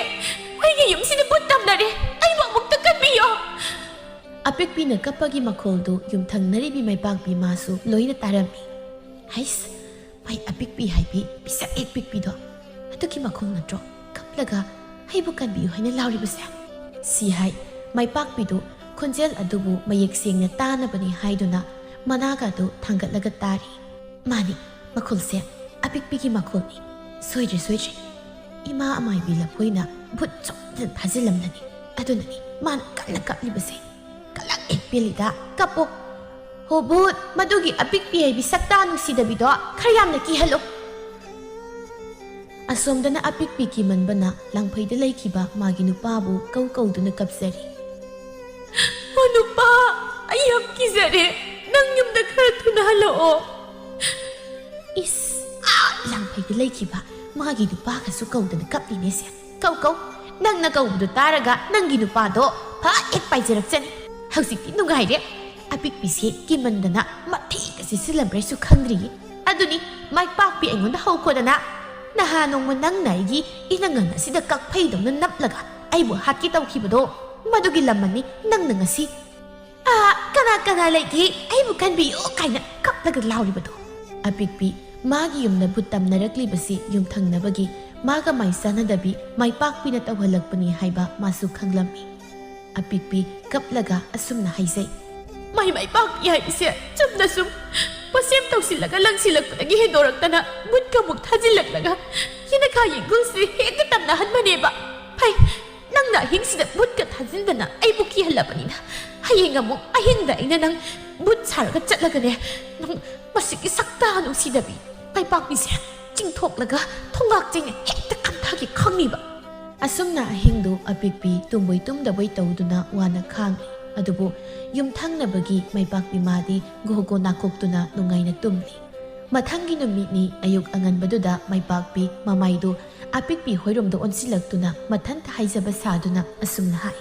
ꯑꯩꯒꯤ ꯌꯨꯝꯁꯤꯗ ꯕꯨꯠ ꯇꯝꯅꯔꯦ ꯑꯩꯕꯨ ꯑꯃꯨꯛꯇ ꯀꯟꯕꯤꯌꯣ ꯑꯄꯤꯛꯄꯤꯅ ꯀꯞꯄꯒꯤ ꯃꯈꯣꯜꯗꯨ ꯌꯨꯝꯊꯪꯅꯔꯤꯕꯤ ꯃꯩꯄꯥꯛꯄꯤ ꯃꯥꯁꯨ ꯂꯣꯏꯅ ꯇꯥꯔꯝꯃꯤ ꯍꯩꯁ ꯃꯥꯏ ꯑꯄꯤꯛꯄꯤ ꯍꯥꯏꯕꯤ ꯄꯤꯁꯛ ꯍꯦꯛ ꯄꯤꯛꯄꯤꯗꯣ ꯑꯗꯨꯒꯤ ꯃꯈꯣꯜ ꯅꯠꯇ꯭ꯔꯣ ꯀꯞꯂꯒ ꯑꯩꯕꯨ ꯀꯟꯕꯤꯌꯨ ꯍꯥꯏꯅ ꯂꯥꯎꯔꯤꯕꯁꯦ ꯁꯤ ꯍꯥꯏ ꯃꯩꯄꯥꯛꯄꯤꯗꯨ ꯈꯣꯟꯖꯦꯜ ꯑꯗꯨꯕꯨ ꯃꯌꯦꯛ ꯁꯦꯡꯅ ꯇꯥꯅꯕꯅꯤ ꯍꯥꯏꯗꯨꯅ ꯃꯅꯥꯒꯗꯨ ꯊꯥꯡꯒꯠꯂꯒ ꯇꯥꯔꯤ ꯃꯥꯅꯤ ꯃꯈꯣꯜꯁꯦ ꯑꯄꯤꯛꯄꯤꯒꯤ ꯃꯈꯣꯜꯅꯤ ꯁꯣꯏꯗ꯭ꯔꯦ ꯏꯃꯥ ꯑꯃꯥꯏꯕꯤ ꯂꯐꯣꯏꯅ ꯚꯨꯠ ꯆꯣꯞꯗꯅ ꯊꯥꯖꯤꯜꯂꯝꯂꯅꯤ ꯑꯗꯨꯅꯅꯤ ꯃꯥꯅ ꯀꯟꯅ ꯀꯞꯂꯤꯕꯁꯦ ꯀꯂꯛ ꯍꯦꯛ ꯄꯦꯜꯂꯤꯗ ꯀꯞꯄꯣ ꯍꯣ ꯚꯨꯠ ꯃꯗꯨꯒꯤ ꯑꯄꯤꯛꯄꯤ ꯍꯥꯏꯕꯤ ꯁꯛꯇꯥ ꯅꯨꯡꯁꯤꯗꯕꯤꯗꯣ ꯈꯔ ꯌꯥꯝꯅ ꯀꯤꯍꯜꯂꯣ ꯑꯁꯣꯝꯗꯅ ꯑꯄꯤꯛꯄꯤ ꯀꯤꯃꯟꯕꯅ ꯂꯪꯐꯩꯗ ꯂꯩꯈꯤꯕ ꯃꯥꯒꯤ ꯅꯨꯄꯥꯕꯨ ꯀꯧꯗꯨꯅ ꯀꯞꯆꯔꯤ ꯍꯣ ꯅꯨꯄꯥ ꯑꯩ ꯌꯥꯝ ꯀꯤꯖꯔꯦ ꯅꯪ ꯌꯨꯝꯗ ꯈꯔ ꯊꯨꯅ ꯍꯜꯂꯛꯑꯣ ꯏꯁ ꯂꯪꯐꯩꯗ ꯂꯩꯈꯤꯕ ꯃꯥꯒꯤ ꯅꯨꯄꯥꯒꯁꯨ ꯀꯧꯗꯅ ꯀꯞꯂꯤꯅꯦꯁꯦ ꯀꯧ ꯅꯪꯅ ꯀꯧꯕꯗꯨ ꯇꯥꯔꯒ ꯅꯪꯒꯤ ꯅꯨꯄꯥꯗꯣ ꯐꯠ ꯍꯦꯛ ꯄꯥꯏꯖꯔꯛꯆꯅꯤ ꯍꯧꯖꯤꯛꯇꯤ ꯅꯨꯡꯉꯥꯏꯔꯦ ꯑꯄꯤꯛꯄꯤꯁꯦ ꯀꯤꯃꯟꯗꯅ ꯃꯊꯤꯒ ꯆꯤꯠꯁꯤꯜꯂꯝꯕ꯭ꯔꯁꯨ ꯈꯪꯗ꯭ꯔꯤꯌꯦ ꯑꯗꯨꯅꯤ ꯃꯩꯄꯥꯛꯄꯤ ꯑꯩꯉꯣꯟꯗ ꯍꯧꯈꯣꯗꯅ ꯅꯍꯥꯟ ꯅꯣꯡꯃ ꯅꯪꯅ ꯑꯩꯒꯤ ꯏꯅꯉꯟ ꯑꯁꯤꯗ ꯀꯛꯐꯩꯗꯧꯅ ꯅꯞꯂꯒ ꯑꯩꯕꯨ ꯍꯥꯠꯀꯦ ꯇꯧꯈꯤꯕꯗꯣ ꯃꯗꯨꯒꯤ ꯂꯃꯟꯅꯤ ꯅꯪꯅ ꯉꯁꯤ ꯀꯅꯥ ꯂꯩꯒꯦ ꯑꯩꯕꯨ ꯀꯟꯕꯤꯌꯣ ꯀꯥꯏꯅ ꯀꯞꯂꯒ ꯂꯥꯎꯔꯤꯕꯗꯣ ꯑꯄꯤꯛꯄꯤ ꯃꯥꯒꯤ ꯌꯨꯝꯗ ꯚꯨꯠ ꯇꯝꯅꯔꯛꯂꯤꯕꯁꯤ ꯌꯨꯝꯊꯪꯅꯕꯒꯤ ꯃꯥꯒ ꯃꯥꯏ ꯆꯥꯟꯅꯗꯕꯤ ꯃꯩꯄꯥꯛꯄꯤꯅ ꯇꯧꯍꯜꯂꯛꯄꯅꯤ ꯍꯥꯏꯕ ꯃꯥꯁꯨ ꯈꯪꯂꯝꯃꯤ ꯑꯄꯤꯛꯄꯤ ꯀꯞꯂꯒ ꯑꯁꯨꯝꯅ ꯍꯥꯏꯖꯩ ꯃꯩꯄꯥꯛꯄꯤ ꯍꯥꯏꯕꯁꯦ ꯆꯨꯝꯅ ꯁꯨꯝ ꯄꯣꯁꯦꯝ ꯇꯧꯁꯤꯜꯂꯒ ꯂꯪꯁꯤꯜꯂꯛꯄꯗꯒꯤ ꯍꯦꯟꯗꯣꯔꯛꯇꯅ ꯚꯨꯠꯀ ꯑꯃꯨꯛ ꯊꯥꯖꯤꯜꯂꯛꯂꯒ ꯌꯦꯅꯈꯥ ꯌꯦꯡꯒꯨꯜꯁꯤ ꯍꯦꯛꯇ ꯇꯝꯅꯍꯟꯕꯅꯦꯕ ꯐꯩ ꯅꯪꯅ ꯑꯍꯤꯡꯁꯤꯗ ꯚꯨꯠꯀ ꯊꯥꯖꯤꯟꯗꯅ ꯑꯩꯕꯨ ꯀꯤꯍꯜꯂꯕꯅꯤꯅ ꯍꯌꯦꯡ ꯑꯃꯨꯛ ꯑꯍꯤꯡꯗ ꯑꯩꯅ ꯅꯪ ꯚꯨꯠ ꯁꯥꯔꯒ ꯆꯠꯂꯒꯅꯦ ꯅꯪ ꯃꯁꯤꯒꯤ ꯁꯛꯇꯥ ꯅꯨꯡꯁꯤꯗꯕꯤ ꯃꯩꯄꯥꯛꯄꯤꯁꯦ ꯆꯤꯡꯊꯣꯛꯂꯒ ꯊꯣꯡꯒꯥꯛꯆꯩꯅ ꯍꯦꯛꯇ ꯀꯟꯊꯒꯦ ꯈꯪꯅꯤꯕ ꯑꯁꯨꯝꯅ ꯑꯍꯤꯡꯗꯨ ꯑꯄꯤꯛꯄꯤ ꯇꯨꯝꯕꯣꯏ ꯇꯨꯝꯗꯕꯣꯏ ꯇꯧꯗꯨꯅ ꯋꯥꯅ ꯈꯥꯡꯂꯤ ꯑꯗꯨꯕꯨ ꯌꯨꯝꯊꯪꯅꯕꯒꯤ ꯃꯩꯄꯥꯛꯄꯤ ꯃꯥꯗꯤ ꯒꯣꯒꯣ ꯅꯥꯀꯣꯛꯇꯨꯅ ꯅꯨꯡꯉꯥꯏꯅ ꯇꯨꯝꯂꯤ ꯃꯊꯪꯒꯤ ꯅꯨꯃꯤꯠꯅꯤ ꯑꯌꯨꯛ ꯑꯉꯟꯕꯗꯨꯗ ꯃꯩꯄꯥꯛꯄꯤ ꯃꯃꯥꯏꯗꯨ ꯑꯄꯤꯛꯄꯤ ꯍꯣꯏꯔꯣꯝꯗ ꯑꯣꯟꯁꯤꯜꯂꯛꯇꯨꯅ ꯃꯊꯟꯇ ꯍꯥꯏꯖꯕ ꯁꯥꯗꯨꯅ ꯑꯁꯨꯝꯅ ꯍꯥꯏ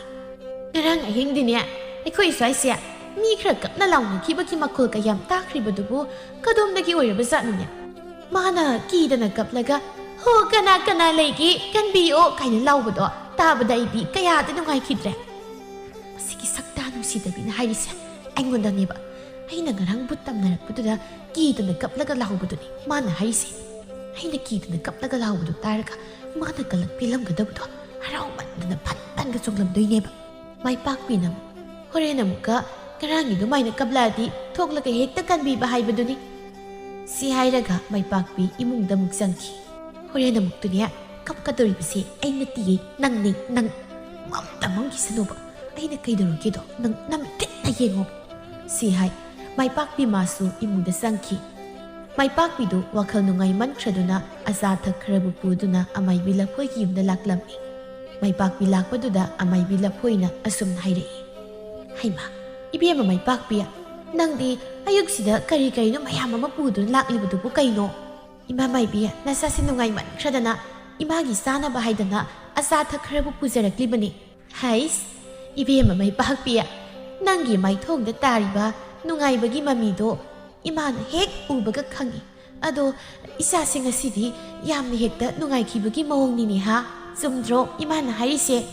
ꯉꯔꯥꯡ ꯑꯍꯤꯡꯗꯤꯅꯦ ꯑꯩꯈꯣꯏ ꯁ꯭ꯋꯥꯏꯁꯦ ꯃꯤ ꯈꯔ ꯀꯞꯅ ꯂꯥꯎꯅꯈꯤꯕꯒꯤ ꯃꯈꯣꯜ ꯀꯌꯥꯝ ꯇꯥꯈ꯭ꯔꯤꯕꯗꯨꯕꯨ ꯀꯗꯣꯝꯗꯒꯤ ꯑꯣꯏꯔꯕꯖꯥꯠꯅꯣꯅꯦ ꯃꯥꯅ ꯀꯤꯗꯅ ꯀꯞꯂꯒ ꯍꯣ ꯀꯅꯥ ꯂꯩꯒꯦ ꯀꯟꯕꯤꯌꯣ ꯀꯥꯏꯅ ꯂꯥꯎꯕꯗꯣ ꯇꯥꯕꯗ ꯑꯩꯗꯤ ꯀꯌꯥꯗꯤ ꯅꯨꯡꯉꯥꯏꯈꯤꯗ꯭ꯔꯦ ꯃꯁꯤꯒꯤ ꯁꯛꯇꯥ ꯅꯨꯡꯁꯤꯗꯕꯤꯅ ꯍꯥꯏꯔꯤꯁꯦ ꯑꯩꯉꯣꯟꯗꯅꯦꯕ ꯑꯩꯅ ꯉꯔꯥꯡ ꯚꯨꯠ ꯇꯝꯅꯔꯛꯄꯗꯨꯗ ꯀꯤꯗꯅ ꯀꯞꯂꯒ ꯂꯥꯎꯕꯗꯨꯅꯤ ꯃꯥꯅ ꯍꯥꯏꯔꯤꯁꯦ ꯑꯩꯅ ꯀꯤꯗꯅ ꯀꯞꯂꯒ ꯂꯥꯎꯕꯗꯨ ꯇꯥꯔꯒ ꯃꯥꯅ ꯀꯂꯛ ꯄꯦꯜꯂꯝꯒꯗꯕꯗꯣ ꯍꯔꯥꯎꯃꯟꯗꯅ ꯐꯟꯒ ꯆꯣꯡꯂꯝꯗꯣꯏꯅꯦꯕ ꯃꯩꯄꯥꯛꯄꯤꯅ ꯍꯣꯔꯦꯟ ꯑꯃꯨꯛꯀ ꯉꯔꯥꯡꯒꯤ ꯑꯗꯨꯃꯥꯏꯅ ꯀꯞꯂꯛꯑꯗꯤ ꯊꯣꯛꯂꯒ ꯍꯦꯛꯇ ꯀꯟꯕꯤꯕ ꯍꯥꯏꯕꯗꯨꯅꯤ ꯁꯤ ꯍꯥꯏꯔꯒ ꯃꯩꯄꯥꯛꯄꯤ ꯏꯃꯨꯡꯗ ꯑꯃꯨꯛ ꯆꯪꯈꯤ ꯍꯣꯔꯦꯟ ꯑꯃꯨꯛꯇꯨꯅꯦ ꯀꯞꯀꯗꯧꯔꯤꯕꯁꯦ ꯑꯩ ꯅꯠꯇꯤꯌꯦ ꯅꯪꯅꯤ ꯅꯪ ꯃꯝꯈꯤꯁꯅꯨꯕ ꯑꯩꯅ ꯀꯩꯗꯧꯔꯒꯦꯗꯣ ꯅꯪ ꯅꯝꯇꯤꯛꯅ ꯌꯦꯡꯉꯣ ꯁꯤ ꯍꯥꯏ ꯃꯩꯄꯥꯛꯄꯤ ꯃꯥꯁꯨ ꯏꯃꯨꯡꯗ ꯆꯪꯈꯤ ꯃꯩꯄꯥꯛꯄꯤꯗꯨ ꯋꯥꯈꯜ ꯅꯨꯡꯉꯥꯏꯃꯟꯈ꯭ꯔꯗꯨꯅ ꯑꯆꯥ ꯑꯊꯛ ꯈꯔꯕꯨ ꯄꯨꯗꯨꯅ ꯑꯃꯥꯏꯕꯤ ꯂꯐꯣꯏꯒꯤ ꯌꯨꯝꯗ ꯂꯥꯛꯂꯝꯃꯤ ꯃꯩꯄꯥꯛꯄꯤ ꯂꯥꯛꯄꯗꯨꯗ ꯑꯃꯥꯏꯕꯤ ꯂꯐꯣꯏꯅ ꯑꯁꯨꯝꯅ ꯍꯥꯏꯔꯛꯏ ꯍꯩꯃꯥ ꯏꯕꯦꯝꯃ ꯃꯩꯄꯥꯛꯄꯤ ꯅꯪꯗꯤ ꯑꯌꯨꯛꯁꯤꯗ ꯀꯔꯤꯅꯣ ꯃꯌꯥꯝ ꯑꯃ ꯄꯨꯗꯨꯅ ꯂꯥꯛꯂꯤꯕꯗꯨꯕꯨ ꯀꯩꯅꯣ ꯏꯃꯥ ꯃꯥꯏꯕꯤ ꯅꯁꯥꯁꯤ ꯅꯨꯡꯉꯥꯏꯃꯟꯈ꯭ꯔꯗꯅ ꯏꯃꯥꯒꯤ ꯆꯥꯅꯕ ꯍꯥꯏꯗꯅ ꯑꯆꯥ ꯑꯊꯛ ꯈꯔꯕꯨ ꯄꯨꯖꯔꯛꯂꯤꯕꯅꯤ ꯍꯩꯁ ꯏꯕꯦꯝꯃ ꯃꯩꯄꯥꯛꯄꯤ ꯅꯪꯒꯤ ꯃꯥꯏꯊꯣꯡꯗ ꯇꯥꯔꯤꯕ ꯅꯨꯡꯉꯥꯏꯕꯒꯤ ꯃꯃꯤꯗꯣ ꯏꯃꯥꯅ ꯍꯦꯛ ꯎꯕꯒ ꯈꯪꯉꯤ ꯑꯗꯣ ꯏꯆꯥꯁꯤꯡ ꯑꯁꯤꯗꯤ ꯌꯥꯝꯅ ꯍꯦꯛꯇ ꯅꯨꯡꯉꯥꯏꯈꯤꯕꯒꯤ ꯃꯑꯣꯡꯅꯤꯅꯦ ꯍꯥ ꯆꯨꯝꯗ꯭ꯔꯣ ꯏꯃꯥꯅ ꯍꯥꯏꯔꯤꯁꯦ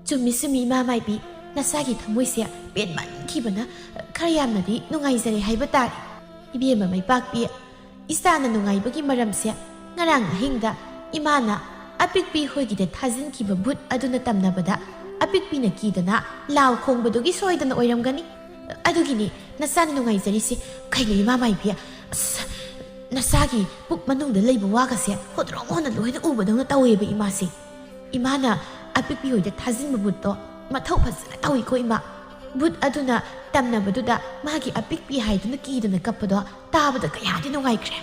ꯆꯨꯝꯃꯤ ꯏꯃꯥ ꯃꯥꯏꯕꯤ ꯅꯁꯥꯒꯤ ꯊꯃꯣꯏꯁꯦ ꯄꯦꯟꯃꯟꯈꯤꯕꯅ ꯈꯔ ꯌꯥꯝꯅꯗꯤ ꯅꯨꯡꯉꯥꯏꯖꯔꯦ ꯍꯥꯏꯕ ꯇꯥꯔꯦ ꯏꯕꯦꯝꯃ ꯃꯩꯄꯥꯛꯄꯤ ꯏꯆꯥꯅ ꯅꯨꯡꯉꯥꯏꯕꯒꯤ ꯃꯔꯝꯁꯦ ꯉꯔꯥꯡ ꯑꯍꯤꯡꯗ ꯏꯃꯥꯅ ꯑꯄꯤꯛꯄꯤ ꯍꯣꯏꯒꯤꯗ ꯊꯥꯖꯤꯟꯈꯤꯕ ꯚꯨꯠ ꯑꯗꯨꯅ ꯇꯝꯅꯕꯗ ꯑꯄꯤꯛꯄꯤꯅ ꯀꯤꯗꯅ ꯂꯥꯎ ꯈꯣꯡꯕꯗꯨꯒꯤ ꯁꯣꯏꯗꯅ ꯑꯣꯏꯔꯝꯒꯅꯤ ꯑꯗꯨꯒꯤꯅꯤ ꯅꯆꯥꯅ ꯅꯨꯡꯉꯥꯏꯖꯔꯤꯁꯦ ꯀꯩꯅꯣ ꯏꯃꯥ ꯃꯥꯏꯕꯤ ꯑꯁ ꯅꯆꯥꯒꯤ ꯄꯨꯛ ꯃꯅꯨꯡꯗ ꯂꯩꯕ ꯋꯥꯒꯁꯦ ꯍꯣꯗ꯭ꯔꯣꯡ ꯍꯣꯟꯅ ꯂꯣꯏꯅ ꯎꯕꯗꯧꯅ ꯇꯧꯋꯦꯕ ꯏꯃꯥꯁꯦ ꯏꯃꯥꯅ ꯑꯄꯤꯛꯄꯤ ꯍꯣꯏꯗ ꯊꯥꯖꯤꯟꯕ ꯚꯨꯠꯇꯣ ꯃꯊꯧ ꯐꯖꯅ ꯇꯧꯏꯀꯣ ꯏꯃꯥ ꯚꯨꯠ ꯑꯗꯨꯅ ꯇꯝꯅꯕꯗꯨꯗ ꯃꯥꯒꯤ ꯑꯄꯤꯛꯄꯤ ꯍꯥꯏꯗꯨꯅ ꯀꯤꯗꯅ ꯀꯞꯄꯗꯣ ꯇꯥꯕꯗ ꯀꯌꯥꯗꯤ ꯅꯨꯡꯉꯥꯏꯈ꯭ꯔꯦ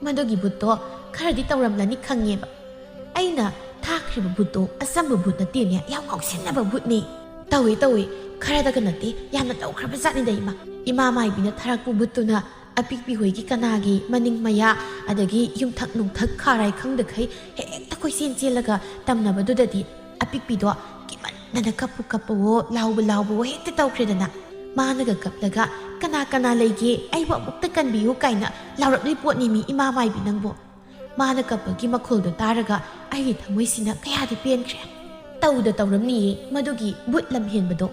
ꯃꯗꯨꯒꯤ ꯚꯨꯠꯇꯣ ꯈꯔꯗꯤ ꯇꯧꯔꯝꯂꯅꯤ ꯈꯪꯉꯦꯕ ꯑꯩꯅ ꯊꯥꯈ꯭ꯔꯤꯕ ꯚꯨꯠꯇꯣ ꯑꯆꯝꯕ ꯚꯨꯠ ꯅꯠꯇꯦꯅꯦ ꯌꯥꯝ ꯉꯥꯎꯁꯤꯟꯅꯕ ꯚꯨꯠꯅꯤ ꯇꯧꯏ ꯈꯔꯗꯒ ꯅꯠꯇꯦ ꯌꯥꯝꯅ ꯇꯧꯈ꯭ꯔꯕ ꯖꯥꯠꯅꯤꯗ ꯏꯃꯥ ꯃꯥꯏꯕꯤꯅ ꯊꯥꯔꯛꯄ ꯚꯨꯠꯇꯨꯅ ꯑꯄꯤꯛꯄꯤ ꯍꯣꯏꯒꯤ ꯀꯅꯥꯒꯤ ꯃꯅꯤꯡ ꯃꯌꯥ ꯑꯗꯒꯤ ꯌꯨꯝꯊꯛ ꯅꯨꯡꯊꯛ ꯈꯥꯔꯥꯏ ꯈꯪꯗꯈꯩ ꯍꯦꯛꯇ ꯀꯣꯏꯆꯦꯟ ꯆꯦꯜꯂꯒ ꯇꯝꯅꯕꯗꯨꯗꯗꯤ ꯑꯄꯤꯛꯄꯤꯗꯣ ꯀꯤꯃꯟꯗꯅ ꯀꯞꯄꯨꯋꯣ ꯂꯥꯎꯕꯋꯣ ꯍꯦꯛꯇ ꯇꯧꯈ꯭ꯔꯦꯗꯅ ꯃꯥꯅꯒ ꯀꯞꯂꯒ ꯀꯅꯥ ꯂꯩꯒꯦ ꯑꯩꯕꯨ ꯑꯃꯨꯛꯇ ꯀꯟꯕꯤꯌꯨ ꯀꯥꯏꯅ ꯂꯥꯎꯔꯛꯂꯤ ꯄꯣꯠꯅꯤ ꯏꯃꯥ ꯃꯥꯏꯕꯤ ꯅꯪꯕꯨ ꯃꯥꯅ ꯀꯞꯄꯒꯤ ꯃꯈꯣꯜꯗꯣ ꯇꯥꯔꯒ ꯑꯩꯒꯤ ꯊꯃꯣꯏꯁꯤꯅ ꯀꯌꯥꯗꯤ ꯄꯦꯟꯈ꯭ꯔꯦ ꯇꯧꯗ ꯇꯧꯔꯝꯅꯤꯌꯦ ꯃꯗꯨꯒꯤ ꯕꯨꯠ ꯂꯝꯍꯦꯟꯕꯗꯣ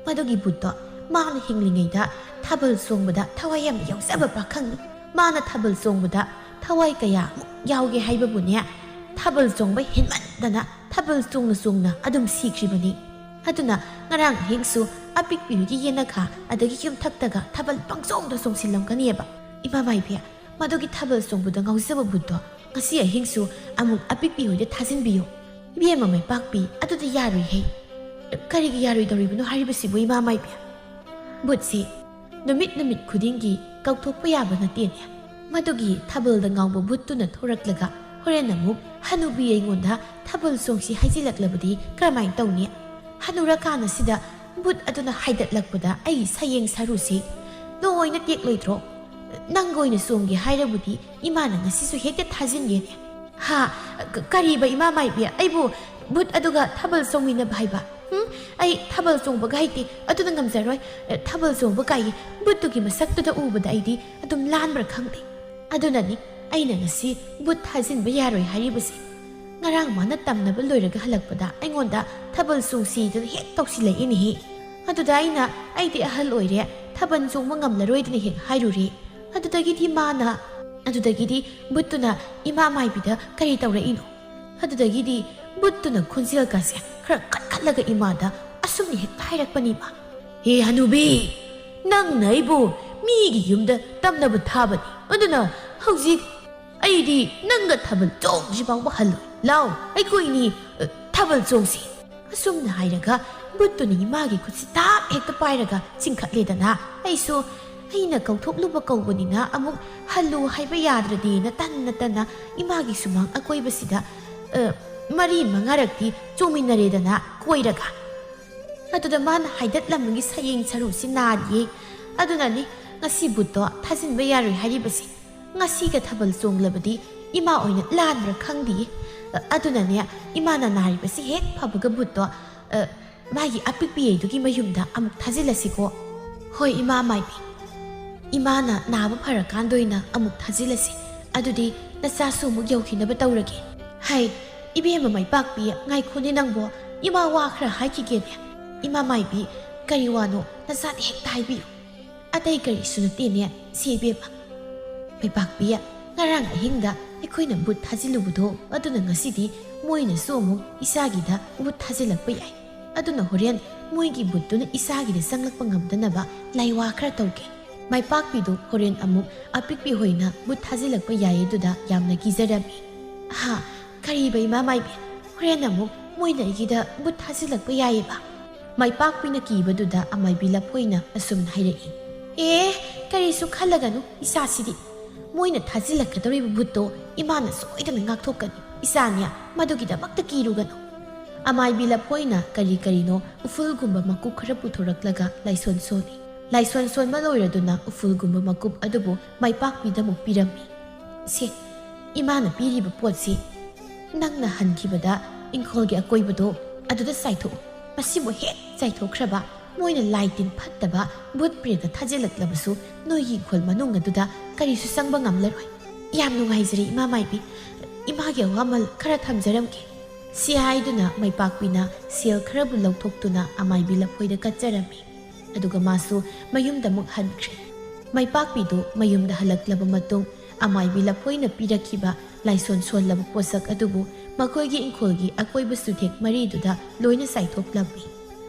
ꯃꯗꯨꯒꯤ ꯕꯨꯠꯇꯣ ꯃꯥꯅ ꯍꯤꯡꯂꯤꯉꯩꯗ ꯊꯥꯕꯜ ꯆꯣꯡꯕꯗ ꯊꯋꯥꯏ ꯌꯥꯝꯅ ꯌꯥꯎꯖꯕ ꯄꯥꯈꯪꯅꯤ ꯃꯥꯅ ꯊꯥꯕꯜ ꯆꯣꯡꯕꯗ ꯊꯋꯥꯏ ꯀꯌꯥꯃꯨꯛ ꯌꯥꯎꯒꯦ ꯍꯥꯏꯕꯕꯨꯅꯦ ꯊꯥꯕꯜ ꯆꯣꯡꯕ ꯍꯦꯟꯃꯟꯗꯅ ꯊꯥꯕꯜ ꯆꯣꯡꯅ ꯑꯗꯨꯝ ꯁꯤꯈ꯭ꯔꯤꯕꯅꯤ ꯑꯗꯨꯅ ꯉꯔꯥꯡ ꯑꯍꯤꯡꯁꯨ ꯑꯄꯤꯛꯄꯤꯒꯤ ꯌꯦꯅꯈꯥ ꯑꯗꯒꯤ ꯌꯨꯝꯊꯛꯇꯒ ꯊꯥꯕꯜ ꯄꯪꯆꯣꯡꯗ ꯆꯣꯡꯁꯤꯜꯂꯝꯒꯅꯤꯕ ꯏꯃꯥ ꯃꯥꯏꯕꯤ ꯃꯗꯨꯒꯤ ꯊꯥꯕꯜ ꯆꯣꯡꯕꯗ ꯉꯥꯎꯖꯕ ꯕꯨꯠꯇꯣ ꯉꯁꯤ ꯑꯍꯤꯡꯁꯨ ꯑꯃꯨꯛ ꯑꯄꯤꯛꯄꯤ ꯍꯣꯏꯗ ꯊꯥꯖꯤꯟꯕꯤꯌꯨ ꯏꯕꯦꯝꯃ ꯃꯥꯏꯄꯥꯛꯄꯤ ꯑꯗꯨꯗ ꯌꯥꯔꯣꯏꯍꯦ ꯀꯔꯤꯒꯤ ꯌꯥꯔꯣꯏꯗꯧꯔꯤꯕꯅꯣ ꯍꯥꯏꯔꯤꯕꯁꯤꯕꯨ ꯏꯃꯥ ꯃꯥꯏꯕꯤ ꯕꯨꯠꯁꯤ ꯅꯨꯃꯤꯠ ꯈꯨꯗꯤꯡꯒꯤ ꯀꯧꯊꯣꯛꯄ ꯌꯥꯕ ꯅꯠꯇꯦꯅꯦ ꯃꯗꯨꯒꯤ ꯊꯥꯕꯜꯗ ꯉꯥꯎꯕ ꯕꯨꯠꯇꯨꯅ ꯊꯣꯔꯛꯂꯒ ꯍꯣꯔꯦꯟ ꯑꯃꯨꯛ ꯍꯅꯨꯕꯤ ꯑꯩꯉꯣꯟꯗ ꯊꯥꯕꯜ ꯆꯣꯡꯁꯤ ꯍꯥꯏꯖꯤꯜꯂꯛꯂꯕꯗꯤ ꯀꯔꯝꯍꯥꯏꯅ ꯇꯧꯅꯤ ꯍꯅꯨꯔꯀꯥꯟꯗꯁꯤꯗ ꯕꯨꯠ ꯑꯗꯨꯅ ꯍꯥꯏꯗꯠꯂꯛꯄꯗ ꯑꯩꯒꯤ ꯁꯌꯦꯡ ꯁꯔꯨꯁꯤ ꯂꯣꯏꯅ ꯇꯦꯛꯂꯣꯏꯗ꯭ꯔꯣ ꯅꯪꯒ ꯑꯣꯏꯅ ꯆꯣꯡꯒꯦ ꯍꯥꯏꯔꯕꯗꯤ ꯏꯃꯥꯅ ꯉꯁꯤꯁꯨ ꯍꯦꯛꯇ ꯊꯥꯖꯤꯟꯒꯦꯅꯦ ꯀꯔꯤꯕ ꯏꯃꯥ ꯃꯥꯏꯕꯤ ꯑꯩꯕꯨ ꯕꯨꯠ ꯑꯗꯨꯒ ꯊꯥꯕꯜ ꯆꯣꯡꯃꯤꯟꯅꯕ ꯍꯥꯏꯕ ꯑꯩ ꯊꯥꯕꯜ ꯆꯣꯡꯕꯒ ꯍꯩꯇꯦ ꯑꯗꯨꯅ ꯉꯝꯖꯔꯣꯏ ꯊꯥꯕꯜ ꯆꯣꯡꯕ ꯀꯥꯏꯒꯤ ꯕꯨꯠꯇꯨꯒꯤ ꯃꯁꯛꯇꯨꯗ ꯎꯕꯗ ꯑꯩꯗꯤ ꯑꯗꯨꯝ ꯂꯥꯟꯕ꯭ꯔꯥ ꯈꯪꯗꯦ ꯑꯗꯨꯅꯅꯤ ꯑꯩꯅ ꯉꯁꯤ ꯕꯨꯠ ꯊꯥꯖꯤꯟꯕ ꯌꯥꯔꯣꯏ ꯍꯥꯏꯔꯤꯕꯁꯤ ꯉꯔꯥꯡ ꯃꯥꯅ ꯇꯝꯅꯕ ꯂꯣꯏꯔꯒ ꯍꯜꯂꯛꯄꯗ ꯑꯩꯉꯣꯟda ꯊꯥꯕꯜ ꯆꯣꯡꯁꯤꯗꯨꯅ ꯍꯦꯛ ꯇꯧꯁꯤꯜꯂꯛꯏꯅꯦꯍꯦ ꯑꯗꯨꯗ ꯑꯩꯗꯤ ꯑꯍꯜ ꯑꯣꯏꯔꯦ ꯊꯥꯕꯜ ꯆꯣꯡꯕ ꯉꯝꯂꯔꯣꯏꯗꯅ ꯍꯦꯛ ꯍꯥꯏꯔꯨꯔꯦ ꯑꯗꯨꯗꯒꯤꯗꯤ ꯕꯨꯠꯇꯨꯅ ꯏꯃꯥ ꯃꯥꯏꯕꯤꯗ ꯀꯔꯤ ꯇꯧꯔꯛꯏꯅꯣ ꯑꯗꯨꯗꯒꯤꯗꯤ ꯕꯨꯠꯇꯨꯅ ꯈꯣꯟꯖꯦꯜꯀꯥꯁꯦ ꯈꯔ ꯀꯠꯈꯠꯂꯒ ꯏꯃꯥꯗ ꯑꯁꯨꯝꯅ ꯍꯦꯛꯇ ꯍꯥꯏꯔꯛꯄꯅꯤꯕ ꯍꯦ ꯍꯅꯨꯕꯤ ꯅꯪꯅ ꯑꯩꯕꯨ ꯃꯤꯒꯤ ꯌꯨꯝꯗ ꯇꯝꯅꯕ ꯊꯥꯕꯅꯤ ꯑꯗꯨꯅ ꯍꯧꯖꯤꯛ ꯑꯩꯗꯤ ꯅꯪꯒ ꯊꯥꯕꯜ ꯆꯣꯡꯁꯤ ꯐꯥꯎꯕ ꯍꯜꯂꯣꯏ ꯂꯥꯎ ꯑꯩꯈꯣꯏꯅꯤ ꯊꯥꯕꯜ ꯆꯣꯡꯁꯤ ꯑꯁꯨꯝꯅ ꯍꯥꯏꯔꯒ ꯕꯨꯠꯇꯨꯅ ꯏꯃꯥꯒꯤ ꯈꯨꯠꯁꯤ ꯇꯥꯞ ꯍꯦꯛꯇ ꯄꯥꯏꯔꯒ ꯆꯤꯡꯈꯠꯂꯦꯗꯅ ꯑꯩꯅ ꯀꯧꯊꯣꯛꯂꯨꯕ ꯀꯧꯕꯅꯤꯅ ꯑꯃꯨꯛ ꯍꯜꯂꯨ ꯍꯥꯏꯕ ꯌꯥꯗ꯭ꯔꯗꯤꯅ ꯇꯟꯅ ꯏꯃꯥꯒꯤ ꯁꯨꯃꯥꯡ ꯑꯀꯣꯏꯕꯁꯤda ꯃꯔꯤ ꯃꯉꯥꯔꯛꯇꯤ ꯆꯣꯡꯃꯤꯟꯅꯔꯦꯗꯅ ꯀꯣꯏꯔꯒ ꯑꯗꯨꯗ ꯃꯥꯅ ꯍꯥꯏꯗꯠꯂꯝꯕꯒꯤ ꯁꯌꯦꯡ ꯁꯔꯨꯁꯤ ꯅꯥꯔꯤꯌꯦ ꯑꯗꯨꯅꯅꯤ ꯉꯁꯤ ꯕꯨꯠꯇꯣ ꯊꯥꯖꯤꯟꯕ ꯌꯥꯔꯣꯏ ꯍꯥꯏꯔꯤꯕꯁꯤ ꯉꯁꯤꯒ ꯊꯥꯕꯜ ꯆꯣꯡꯂꯕꯗꯤ ꯏꯃꯥ ꯑꯣꯏꯅ ꯂꯥꯟꯕ꯭ꯔꯥ ꯈꯪꯗꯤꯌꯦ ꯑꯗꯨꯅꯅꯦ ꯏꯃꯥꯅ ꯅꯥꯔꯤꯕꯁꯤ ꯍꯦꯛ ꯐꯕꯒ ꯕꯨꯠꯇꯣ ꯃꯥꯒꯤ ꯑꯄꯤꯛꯄꯤꯌꯩꯗꯨꯒꯤ ꯃꯌꯨꯝꯗ ꯑꯃꯨꯛ ꯊꯥꯖꯤꯜꯂꯁꯤꯀꯣ ꯍꯣꯏ ꯏꯃꯥ ꯃꯥꯏꯕꯤ ꯏꯃꯥꯅ ꯅꯥꯕ ꯐꯔꯀꯥꯟꯗ ꯑꯣꯏꯅ ꯑꯃꯨꯛ ꯊꯥꯖꯤꯜꯂꯁꯤ ꯑꯗꯨꯗꯤ ꯅꯆꯥꯁꯨ ꯑꯃꯨꯛ ꯌꯧꯈꯤꯅꯕ ꯇꯧꯔꯒꯦ ꯍꯥꯏ ꯏꯕꯦꯝꯃ ꯃꯥꯏꯄꯥꯛꯄꯤ ꯉꯥꯏꯈꯣꯅꯦ ꯅꯪꯕꯣ ꯏꯃꯥ ꯋꯥ ꯈꯔ ꯍꯥꯏꯈꯤꯒꯦꯅꯦ ꯏꯃꯥ ꯃꯥꯏꯕꯤ ꯀꯔꯤ ꯋꯥꯅꯣ ꯅꯆꯥꯗ ꯍꯦꯛꯇ ꯍꯥꯏꯕꯤꯌꯨ ꯑꯇꯩ ꯀꯔꯤꯁꯨ ꯅꯠꯇꯦꯅꯦ ꯁꯤ ꯏꯕꯦꯝꯃ ꯃꯥꯏꯄꯥꯛꯄꯤ ꯉꯔꯥꯡ ꯑꯍꯤꯡꯗ ꯑꯩꯈꯣꯏꯅ ꯕꯨꯠ ꯊꯥꯖꯤꯜꯂꯨꯕꯗꯣ ꯑꯗꯨꯅ ꯉꯁꯤꯗꯤ ꯃꯣꯏꯅꯁꯨ ꯑꯃꯨꯛ ꯏꯆꯥꯒꯤꯗ ꯕꯨꯠ ꯊꯥꯖꯤꯜꯂꯛꯄ ꯌꯥꯏ ꯑꯗꯨꯅ ꯍꯣꯔꯦꯟ ꯃꯣꯏꯒꯤ ꯕꯨꯠꯇꯨꯅ ꯏꯆꯥꯒꯤꯗ ꯆꯪꯂꯛꯄ ꯉꯝꯗꯅꯕ ꯂꯥꯏꯋꯥ ꯈꯔ ꯇꯧꯒꯦ ꯃꯥꯏꯄꯥꯛꯄꯤꯗꯨ ꯍꯣꯔꯦꯟ ꯑꯃꯨꯛ ꯑꯄꯤꯛꯄꯤ ꯍꯣꯏꯅ ꯕꯨꯠ ꯊꯥꯖꯤꯜꯂꯛꯄ ꯌꯥꯏ ꯑꯗꯨꯗ ꯌꯥꯝꯅ ꯀꯤꯖꯔꯝꯃꯤ ꯀꯔꯤꯕ ꯏꯃꯥ ꯃꯥꯏꯕꯤ ꯍꯣꯔꯦꯟ ꯑꯃꯨꯛ ꯃꯣꯏꯅ ꯑꯩꯒꯤꯗ ꯕꯨꯠ ꯊꯥꯖꯤꯜꯂꯛꯄ ꯌꯥꯏꯌꯦꯕ ꯃꯥꯏꯄꯥꯛꯄꯤꯅ ꯀꯤꯕꯗꯨꯗ ꯑꯃꯥꯏꯕꯤ ꯂꯐꯣꯏꯅ ꯑꯁꯨꯝꯅ ꯍꯥꯏꯔꯛꯏ ꯀꯔꯤꯁꯨ ꯈꯜꯂꯒꯅꯨ ꯏꯆꯥꯁꯤꯗꯤ ꯃꯣꯏꯅ ꯊꯥꯖꯤꯜꯂꯛꯀꯗꯧꯔꯤꯕ ꯕꯨꯠꯇꯣ ꯏꯃꯥꯅ ꯁꯣꯏꯗꯅ ꯉꯥꯛꯊꯣꯛꯀꯅꯤ ꯏꯆꯥꯅꯦ ꯃꯗꯨꯒꯤꯗꯃꯛꯇ ꯀꯤꯔꯨꯒꯅꯨ ꯑꯃꯥꯏꯕꯤ ꯂꯐꯣꯏꯅ ꯀꯔꯤꯅꯣ ꯎꯐꯨꯜꯒꯨꯝꯕ ꯃꯀꯨꯞ ꯈꯔ ꯄꯨꯊꯣꯔꯛꯂꯒ ꯂꯥꯏꯁꯣꯟ ꯁꯣꯜꯂꯤ ꯂꯥꯏꯁꯣꯟ ꯁꯣꯟꯕ ꯂꯣꯏꯔꯗꯨꯅ ꯎꯐꯨꯜꯒꯨꯝꯕ ꯃꯀꯨꯞ ꯑꯗꯨꯕꯨ ꯃꯥꯏꯄꯥꯛꯄꯤꯗꯃꯨꯛ ꯄꯤꯔꯝꯃꯤ ꯁꯦ ꯏꯃꯥꯅ ꯄꯤꯔꯤꯕ ꯄꯣꯠꯁꯤ ꯅꯪꯅ ꯍꯟꯈꯤꯕꯗ ꯏꯪꯈꯣꯜꯒꯤ ꯑꯀꯣꯏꯕꯗꯣ ꯑꯗꯨꯗ ꯆꯥꯏꯊꯣꯛꯎ ꯃꯁꯤꯕꯨ ꯍꯦꯛ ꯆꯥꯏꯊꯣꯛꯈ꯭ꯔꯕ ꯃꯣꯏꯅ ꯂꯥꯏ ꯇꯤꯟ ꯐꯠꯇꯕ ꯕꯨꯠ ꯄ꯭ꯔꯦꯇ ꯊꯥꯖꯤꯜꯂꯛꯂꯕꯁꯨ ꯅꯣꯏꯒꯤ ꯏꯪꯈꯣꯜ ꯃꯅꯨꯡ ꯑꯗꯨꯗ ꯀꯔꯤꯁꯨ ꯆꯪꯕ ꯉꯝꯂꯔꯣꯏ ꯌꯥꯝ ꯅꯨꯡꯉꯥꯏꯖꯔꯦ ꯏꯃꯥ ꯃꯥꯏꯕꯤ ꯏꯃꯥꯒꯤ ꯑꯋꯥꯃꯜ ꯈꯔ ꯊꯝꯖꯔꯝꯒꯦ ꯁꯤ ꯍꯥꯏꯗꯨꯅ ꯃꯥꯏꯄꯥꯛꯄꯤꯅ ꯁꯦꯜ ꯈꯔꯕꯨ ꯂꯧꯊꯣꯛꯇꯨꯅ ꯑꯃꯥꯏꯕꯤ ꯂꯐꯣꯏꯗ ꯀꯠꯆꯔꯝꯃꯤ ꯑꯗꯨꯒ ꯃꯥꯁꯨ ꯃꯌꯨꯝꯗ ꯑꯃꯨꯛ ꯍꯟꯈ꯭ꯔꯦ ꯃꯥꯏꯄꯥꯛꯄꯤꯗꯨ ꯃꯌꯨꯝꯗ ꯍꯜꯂꯛꯂꯕ ꯃꯇꯨꯡ ꯑꯃꯥꯏꯕꯤ ꯂꯐꯣꯏꯅ ꯄꯤꯔꯛꯈꯤꯕ ꯂꯥꯏꯁꯣꯟ ꯁꯣꯜꯂꯕ ꯄꯣꯠꯁꯛ ꯑꯗꯨꯕꯨ ꯃꯈꯣꯏꯒꯤ ꯏꯪꯈꯣꯜꯒꯤ ꯑꯀꯣꯏꯕ ꯆꯨꯊꯦꯛ ꯃꯔꯤꯗꯨꯗ ꯂꯣꯏꯅ ꯆꯥꯏꯊꯣꯛꯂꯝꯃꯤ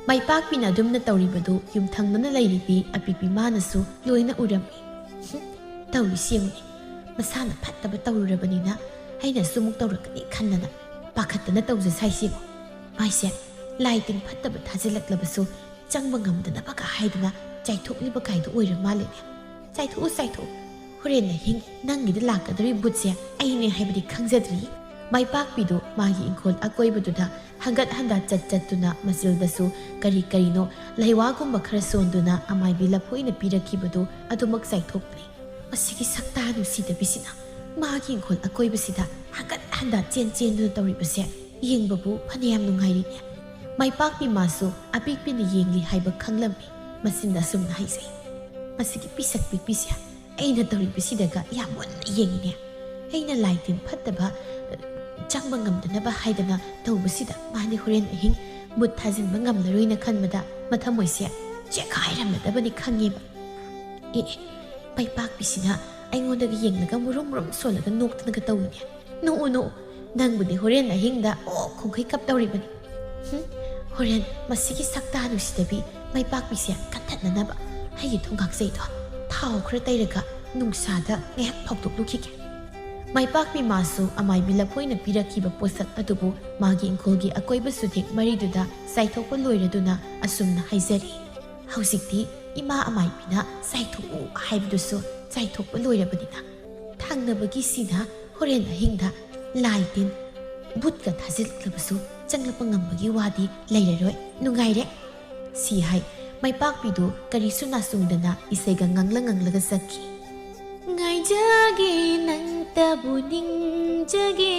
ꯃꯥꯏꯄꯥꯛꯄꯤꯅ ꯑꯗꯨꯝꯅ ꯇꯧꯔꯤꯕꯗꯨ ꯌꯨꯝꯊꯪꯅꯅ ꯂꯩꯔꯤꯕꯤ ꯑꯄꯤꯛꯄꯤ ꯃꯥꯅꯁꯨ ꯂꯣꯏꯅ ꯎꯔꯝꯃꯤ ꯇꯧꯔꯤꯁꯤ ꯌꯦꯡꯉꯨꯅꯦ ꯃꯁꯥꯅ ꯐꯠꯇꯕ ꯇꯧꯔꯨꯔꯕꯅꯤꯅ ꯑꯩꯅꯁꯨ ꯑꯃꯨꯛ ꯇꯧꯔꯛꯀꯅꯤ ꯈꯟꯗꯅ ꯄꯥꯈꯠꯇꯅ ꯇꯧꯖꯁꯥꯏꯁꯤꯕꯨ ꯃꯥꯏꯁꯦ ꯂꯥꯏ ꯇꯤꯟ ꯐꯠꯇꯕ ꯊꯥꯖꯤꯜꯂꯛꯂꯕꯁꯨ ꯆꯪꯕ ꯉꯝꯗꯅꯕꯒ ꯍꯥꯏꯗꯅ ꯆꯥꯏꯊꯣꯛꯂꯤꯕ ꯀꯥꯏꯗꯣ ꯑꯣꯏꯔ ꯃꯥꯜꯂꯦꯅꯦ ꯆꯥꯏꯊꯣꯛꯎ ꯍꯣꯔꯦꯟ ꯑꯍꯤꯡ ꯅꯪꯒꯤꯗ ꯂꯥꯛꯀꯗꯧꯔꯤ ꯕꯨꯠꯁꯦ ꯑꯩꯅꯦ ꯍꯥꯏꯕꯗꯤ ꯈꯪꯖꯗ꯭ꯔꯤ ꯃꯥꯏꯄꯥꯛꯄꯤꯗꯨ ꯃꯥꯒꯤ ꯏꯪꯈꯣꯜ ꯑꯀꯣꯏꯕꯗꯨꯗ ꯍꯪꯒꯠ ꯍꯟꯗꯥ ꯆꯠꯇꯨꯅ ꯃꯆꯤꯜꯗꯁꯨ ꯀꯔꯤꯅꯣ ꯂꯩꯋꯥꯒꯨꯝꯕ ꯈꯔ ꯁꯣꯟꯗꯨꯅ ꯑꯃꯥꯏꯕꯤ ꯂꯐꯣꯏꯅ ꯄꯤꯔꯛꯈꯤꯕꯗꯨ ꯑꯗꯨꯃꯛ ꯆꯥꯏꯊꯣꯛꯂꯤ ꯃꯁꯤꯒꯤ ꯁꯛꯇꯥ ꯅꯨꯡꯁꯤꯗꯕꯤꯁꯤꯅ ꯃꯥꯒꯤ ꯏꯪꯈꯣꯜ ꯑꯀꯣꯏꯕꯁꯤꯗ ꯍꯪꯒꯠ ꯍꯟꯗꯥ ꯆꯦꯟꯗꯨꯅ ꯇꯧꯔꯤꯕꯁꯦ ꯌꯦꯡꯕꯕꯨ ꯐꯅꯌꯥꯝ ꯅꯨꯡꯉꯥꯏꯔꯤꯅꯦ ꯃꯥꯏꯄꯥꯛꯄꯤ ꯃꯥꯁꯨ ꯑꯄꯤꯛꯄꯤꯅ ꯌꯦꯡꯂꯤ ꯍꯥꯏꯕ ꯈꯪꯂꯝꯃꯤ ꯃꯆꯤꯟꯗ ꯑꯁꯨꯝꯅ ꯍꯥꯏꯖꯩ ꯃꯁꯤꯒꯤ ꯄꯤꯁꯛ ꯄꯤꯛꯄꯤꯁꯦ ꯑꯩꯅ ꯇꯧꯔꯤꯕꯁꯤꯗꯒ ꯌꯥꯝ ꯃꯨꯟꯅ ꯌꯦꯡꯉꯤꯅꯦ ꯑꯩꯅ ꯂꯥꯏ ꯇꯤꯟ ꯐꯠꯇꯕ ꯆꯪꯕ ꯉꯝꯗꯅꯕ ꯍꯥꯏꯗꯅ ꯇꯧꯕꯁꯤꯗ ꯃꯥꯗꯤ ꯍꯣꯔꯦꯟ ꯑꯍꯤꯡ ꯕꯨꯠ ꯊꯥꯖꯤꯟꯕ ꯉꯝꯂꯔꯣꯏꯅ ꯈꯟꯕꯗ ꯃꯊꯃꯣꯏꯁꯦ ꯆꯦꯛꯈꯥꯏꯔꯝꯂꯗꯕꯅꯤ ꯈꯪꯉꯦꯕ꯫ ꯃꯩꯄꯥꯛꯄꯤꯁꯤꯅ ꯑꯩꯉꯣꯟꯗꯒ ꯌꯦꯡꯂꯒ ꯃꯨꯔꯨꯝ ꯃꯨꯔꯨꯝ ꯁꯣꯜꯂꯒ ꯅꯣꯛꯇꯅꯒ ꯇꯧꯏꯅꯦ꯫ ꯅꯣꯛꯎ ꯅꯪꯕꯨꯗꯤ ꯍꯣꯔꯦꯟ ꯑꯍꯤꯡꯗ ꯈꯣꯡꯈꯩ ꯀꯞꯇꯧꯔꯤꯕꯅꯤ꯫ ꯍꯣꯔꯦꯟ ꯃꯁꯤꯒꯤ ꯁꯛꯇꯥꯅꯨꯡꯁꯤꯗꯕꯤ ꯃꯩꯄꯥꯛꯄꯤꯁꯦ ꯀꯟꯊꯠꯅꯅꯕ ꯑꯩꯒꯤ ꯊꯣꯡꯒꯥꯛꯆꯩꯗꯣ ꯊꯥꯎ ꯈꯔ ꯇꯩꯔꯒ ꯅꯨꯡꯁꯥꯗ ꯉꯥꯏꯍꯥꯛ ꯐꯥꯎꯗꯣꯛꯂꯨꯈꯤꯒꯦ꯫ ꯃꯩꯄꯥꯛꯄꯤ ꯃꯥꯁꯨ ꯑꯃꯥꯏꯕꯤ ꯂꯐꯣꯏꯅ ꯄꯤꯔꯛꯈꯤꯕ ꯄꯣꯠꯁꯛ ꯑꯗꯨꯕꯨ ꯃꯥꯒꯤ ꯏꯪꯈꯣꯜꯒꯤ ꯑꯀꯣꯏꯕ ꯁꯨꯊꯦꯛ ꯃꯔꯤꯗꯨꯗ ꯆꯥꯏꯊꯣꯛꯄ ꯂꯣꯏꯔꯗꯨꯅ ꯑꯁꯨꯝꯅ ꯍꯥꯏꯖꯔꯤ꯫ ꯍꯧꯖꯤꯛꯇꯤ ꯏꯃꯥ ꯑꯃꯥꯏꯕꯤꯅ ꯆꯥꯏꯊꯣꯛꯎ ꯍꯥꯏꯕꯗꯨꯁꯨ ꯆꯥꯏꯊꯣꯛꯄ ꯂꯣꯏꯔꯕꯅꯤꯅ ꯊꯥꯡꯅꯕꯒꯤ ꯁꯤꯅ ꯍꯣꯔꯦꯟ ꯑꯍꯤꯡꯗ ꯂꯥꯏ ꯇꯤꯟ ꯕꯨꯠꯀ ꯊꯥꯖꯤꯜꯂꯕꯁꯨ ꯆꯪꯂꯛꯄ ꯉꯝꯕꯒꯤ ꯋꯥꯗꯤ ꯂꯩꯔꯔꯣꯏ, ꯅꯨꯡꯉꯥꯏꯔꯦ꯫ ꯁꯤ ꯍꯥꯏ ꯃꯩꯄꯥꯛꯄꯤꯗꯨ ꯀꯔꯤꯁꯨ ꯅꯥꯆꯨꯡꯗꯅ ꯏꯁꯩꯒ ꯉꯪꯂꯒ ꯆꯠꯈꯤ꯫ ꯉꯥꯏꯖꯒꯦ ꯅꯪꯇꯕꯨ ꯅꯤꯡꯖꯒꯦ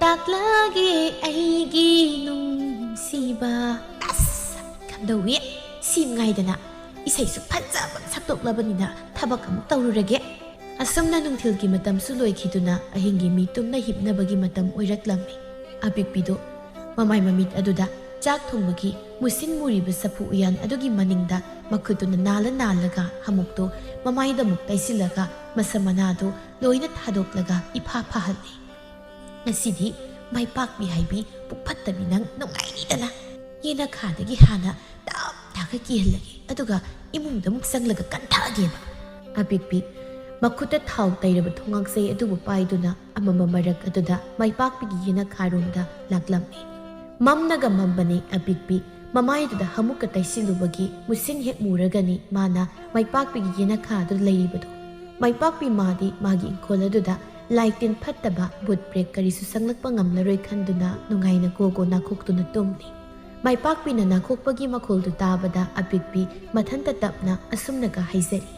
ꯇꯥꯛꯂꯒꯦ ꯑꯩꯒꯤ ꯅꯨꯡꯁꯤꯕ꯫ ꯑꯁ ꯀꯝꯗꯧꯋꯤ ꯁꯤ ꯉꯥꯏꯗꯅ ꯏꯁꯩꯁꯨ ꯐꯖꯕ ꯁꯛꯇꯣꯛꯂꯕꯅꯤꯅ ꯊꯕꯛ ꯑꯃꯨꯛ ꯇꯧꯔꯨꯔꯒꯦ꯫ ꯑꯁꯨꯝꯅ ꯅꯨꯡꯊꯤꯜꯒꯤ ꯃꯇꯝꯁꯨ ꯂꯣꯏꯈꯤꯗꯨꯅ ꯑꯍꯤꯡꯒꯤ ꯃꯤ ꯇꯨꯝꯅ ꯍꯤꯞꯅꯕꯒꯤ ꯃꯇꯝ ꯑꯣꯏꯔꯛꯂꯝꯃꯤ꯫ ꯑꯄꯤꯛꯄꯤꯗꯨ ꯃꯃꯥꯏ ꯃꯃꯤꯠ ꯑꯗꯨꯗ ꯆꯥꯛ ꯊꯣꯡꯕꯒꯤ ꯃꯨꯁꯤꯟ ꯃꯨꯔꯤꯕ ꯆꯐꯨ ꯎꯌꯥꯟ ꯑꯗꯨꯒꯤ ꯃꯅꯤꯡꯗ ꯃꯈꯨꯠꯇꯨꯅ ꯅꯥꯜꯂꯒ ꯍꯥꯃꯨꯛꯇꯨ ꯃꯃꯥꯏꯗ ꯑꯃꯨꯛ ꯇꯩꯁꯤꯜꯂꯒ ꯃꯁꯝ ꯃꯅꯥꯗꯨ ꯂꯣꯏꯅ ꯊꯥꯗꯣꯛꯂꯒ ꯏꯐꯥ ꯐꯥꯍꯜꯂꯤ꯫ ꯉꯁꯤꯗꯤ ꯃꯩꯄꯥꯛꯄꯤ ꯍꯥꯏꯕꯤ ꯄꯨꯛꯐꯠꯇꯕꯤ ꯅꯪ ꯅꯨꯡꯉꯥꯏꯅꯤꯗꯅ ꯌꯦꯅꯈꯥꯗꯒꯤ ꯍꯥꯟꯅ ꯇꯞ ꯇꯥꯒ ꯀꯤꯍꯜꯂꯒꯦ ꯑꯗꯨꯒ ꯏꯃꯨꯡꯗ ꯑꯃꯨꯛ ꯆꯪꯂꯒ ꯀꯟꯊꯛꯑꯒꯦꯕ꯫ ꯑꯄꯤꯛꯄꯤ ꯃꯈꯨꯠꯇ ꯊꯥꯎ ꯇꯩꯔꯕ ꯊꯣꯡꯒꯥꯛꯆꯩ ꯑꯗꯨꯕꯨ ꯄꯥꯏꯗꯨꯅ ꯑꯃꯝꯕ ꯃꯔꯛ ꯑꯗꯨꯗ ꯃꯩꯄꯥꯛꯄꯤꯒꯤ ꯌꯦꯅꯈꯥꯔꯣꯝꯗ ꯂꯥꯛꯂꯝꯃꯤ꯫ ꯃꯝꯅꯒ ꯃꯝꯕꯅꯤ ꯑꯄꯤꯛꯄꯤ ꯃꯃꯥꯏꯗꯨꯗ ꯍꯥꯃꯨꯛꯀ ꯇꯩꯁꯤꯜꯂꯨꯕꯒꯤ ꯃꯨꯁꯤꯟ ꯍꯦꯛ ꯃꯨꯔꯒꯅꯤ ꯃꯥꯅ ꯃꯩꯄꯥꯛꯄꯤꯒꯤ ꯌꯦꯅꯈꯥ ꯑꯗꯨ ꯂꯩꯔꯤꯕꯗꯣ꯫ ꯃꯩꯄꯥꯛꯄꯤ ꯃꯥꯗꯤ ꯃꯥꯒꯤ ꯏꯪꯈꯣꯜ ꯑꯗꯨꯗ ꯂꯥꯏ ꯇꯤꯟ ꯐꯠꯇꯕ ꯕꯨꯠ ꯕ꯭ꯔꯦꯛ ꯀꯔꯤꯁꯨ ꯆꯪꯂꯛꯄ ꯉꯝꯂꯔꯣꯏ ꯈꯟꯗꯨꯅ ꯅꯨꯡꯉꯥꯏꯅ ꯒꯣꯒꯣ ꯅꯥꯈꯣꯛꯇꯨꯅ ꯇꯨꯝꯂꯤ꯫ ꯃꯩꯄꯥꯛꯄꯤꯅ ꯅꯥꯈꯣꯛꯄꯒꯤ ꯃꯈꯣꯜꯗꯨ ꯇꯥꯕꯗ ꯑꯄꯤꯛꯄꯤ ꯃꯊꯟꯇ ꯇꯞꯅ ꯑꯁꯨꯝꯅꯒ ꯍꯥꯏꯖꯔꯤ꯫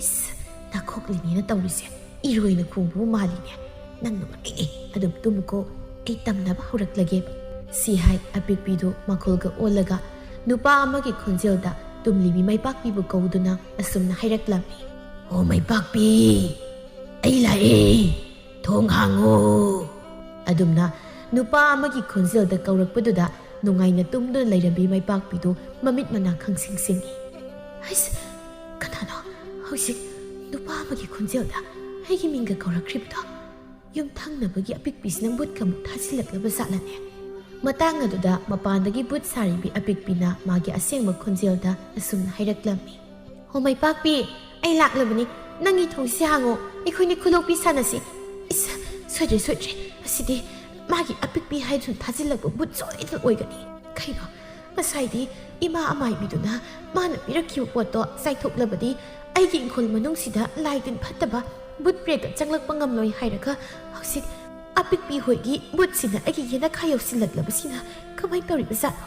ꯏꯁ ꯅꯥꯈꯣꯛꯂꯤꯅꯦꯅ ꯇꯧꯔꯤꯁꯦ ꯏꯔꯣꯏꯅ ꯈꯣꯡꯕꯕꯨ ꯃꯥꯜꯂꯤꯅꯦ꯫ ꯅꯪ ꯅꯨꯡꯉꯥꯏꯅꯤ ꯑꯗꯨꯝ ꯇꯨꯝꯃꯨꯀꯣ ꯑꯩ ꯇꯝꯅꯕ ꯍꯧꯔꯛꯂꯒꯦꯕ꯫ ꯁꯤ ꯍꯥꯏ ꯑꯄꯤꯛꯄꯤꯗꯨ ꯃꯈꯣꯜꯒ ꯑꯣꯜꯂꯒ ꯅꯨꯄꯥ ꯑꯃꯒꯤ ꯈꯣꯟꯖꯦꯜꯗ ꯇꯨꯝꯂꯤꯕꯤ ꯃꯩꯄꯥꯛꯄꯤꯕꯨ ꯀꯧꯗꯨꯅ ꯑꯁꯨꯝꯅ ꯍꯥꯏꯔꯛꯂꯝꯃꯤ꯫ ꯑꯣ ꯃꯩꯄꯥꯛꯄꯤ ꯑꯩ ꯂꯥꯛꯑꯦ ꯊꯣꯡ ꯍꯥꯡꯉꯣ꯫ ꯑꯗꯨꯝꯅ ꯅꯨꯄꯥ ꯑꯃꯒꯤ ꯈꯣꯟꯖꯦꯜꯗ ꯀꯧꯔꯛꯄꯗꯨꯗ ꯅꯨꯡꯉꯥꯏꯅ ꯇꯨꯝꯗꯨꯅ ꯂꯩꯔꯝꯕꯤ ꯃꯩꯄꯥꯛꯄꯤꯗꯨ ꯃꯃꯤꯠ ꯃꯅꯥ ꯈꯪꯁꯤꯡ ꯁꯤꯡꯉꯤ꯫ ꯍꯩꯁ ꯀꯅꯥꯅꯣ ꯍꯧꯖꯤꯛ ꯅꯨꯄꯥ ꯑꯃꯒꯤ ꯈꯣꯟꯖꯦꯜꯗ ꯑꯩꯒꯤ ꯃꯤꯡꯒ ꯀꯧꯔꯛꯈ꯭ꯔꯤꯕꯗꯣ? ꯌꯨꯝꯊꯪꯅꯕꯒꯤ ꯑꯄꯤꯛꯄꯤꯁꯤꯅ ꯕꯨꯠꯀ ꯑꯃꯨꯛ ꯊꯥꯖꯤꯜꯂꯛꯂꯕ ꯖꯥꯠꯂꯅꯦ? ꯃꯇꯥꯡ ꯑꯗꯨꯗ ꯃꯄꯥꯟꯗꯒꯤ ꯕꯨꯠ ꯁꯥꯔꯤꯕꯤ ꯑꯄꯤꯛꯄꯤꯅ ꯃꯥꯒꯤ ꯑꯁꯦꯡꯕ ꯈꯣꯟꯖꯦꯜꯗ ꯑꯁꯨꯝꯅ ꯍꯥꯏꯔꯛꯂꯝꯃꯤ꯫ ꯍꯣ ꯃꯩꯄꯥꯛꯄꯤ ꯑꯩ ꯂꯥꯛꯂꯕꯅꯤ ꯅꯪꯒꯤ ꯊꯣꯡꯁꯤ ꯍꯥꯡꯉꯣ ꯑꯩꯈꯣꯏꯅꯤ ꯈꯨꯂꯣꯛꯄꯤ ꯁꯥꯟꯅꯁꯤ꯫ ꯏꯁ ꯁꯣꯏꯗ꯭ꯔꯦ ꯃꯁꯤꯗꯤ ꯃꯥꯒꯤ ꯑꯄꯤꯛꯄꯤ ꯍꯥꯏꯗꯨꯅ ꯊꯥꯖꯤꯜꯂꯛꯄ ꯕꯨꯠ ꯁꯣꯏꯗꯅ ꯑꯣꯏꯒꯅꯤ꯫ ꯀꯩꯅꯣ ꯉꯁꯥꯏꯗꯤ ꯏꯃꯥ ꯑꯃꯥꯏꯕꯤꯗꯨꯅ ꯃꯥꯅ ꯄꯤꯔꯛꯈꯤꯕ ꯄꯣꯠꯇꯣ ꯆꯥꯏꯊꯣꯛꯂꯕꯗꯤ ꯑꯩꯒꯤ ꯏꯪꯈꯣꯜ ꯃꯅꯨꯡꯁꯤꯗ ꯂꯥꯏ ꯇꯤꯟ ꯐꯠꯇꯕ ꯕꯨꯠ ꯕ꯭ꯔꯦꯛꯀ ꯆꯪꯂꯛꯄ ꯉꯝꯂꯣꯏ ꯍꯥꯏꯔꯒ ꯍꯧꯖꯤꯛ ꯑꯄꯤꯛꯄꯤ ꯍꯣꯏꯒꯤ ꯕꯨꯠꯁꯤꯅ ꯑꯩꯒꯤ ꯌꯦꯅꯈꯥ ꯌꯧꯁꯤꯜꯂꯛꯂꯕꯁꯤꯅ ꯀꯃꯥꯏꯅ ꯇꯧꯔꯤꯕꯖꯥꯠꯅꯣ?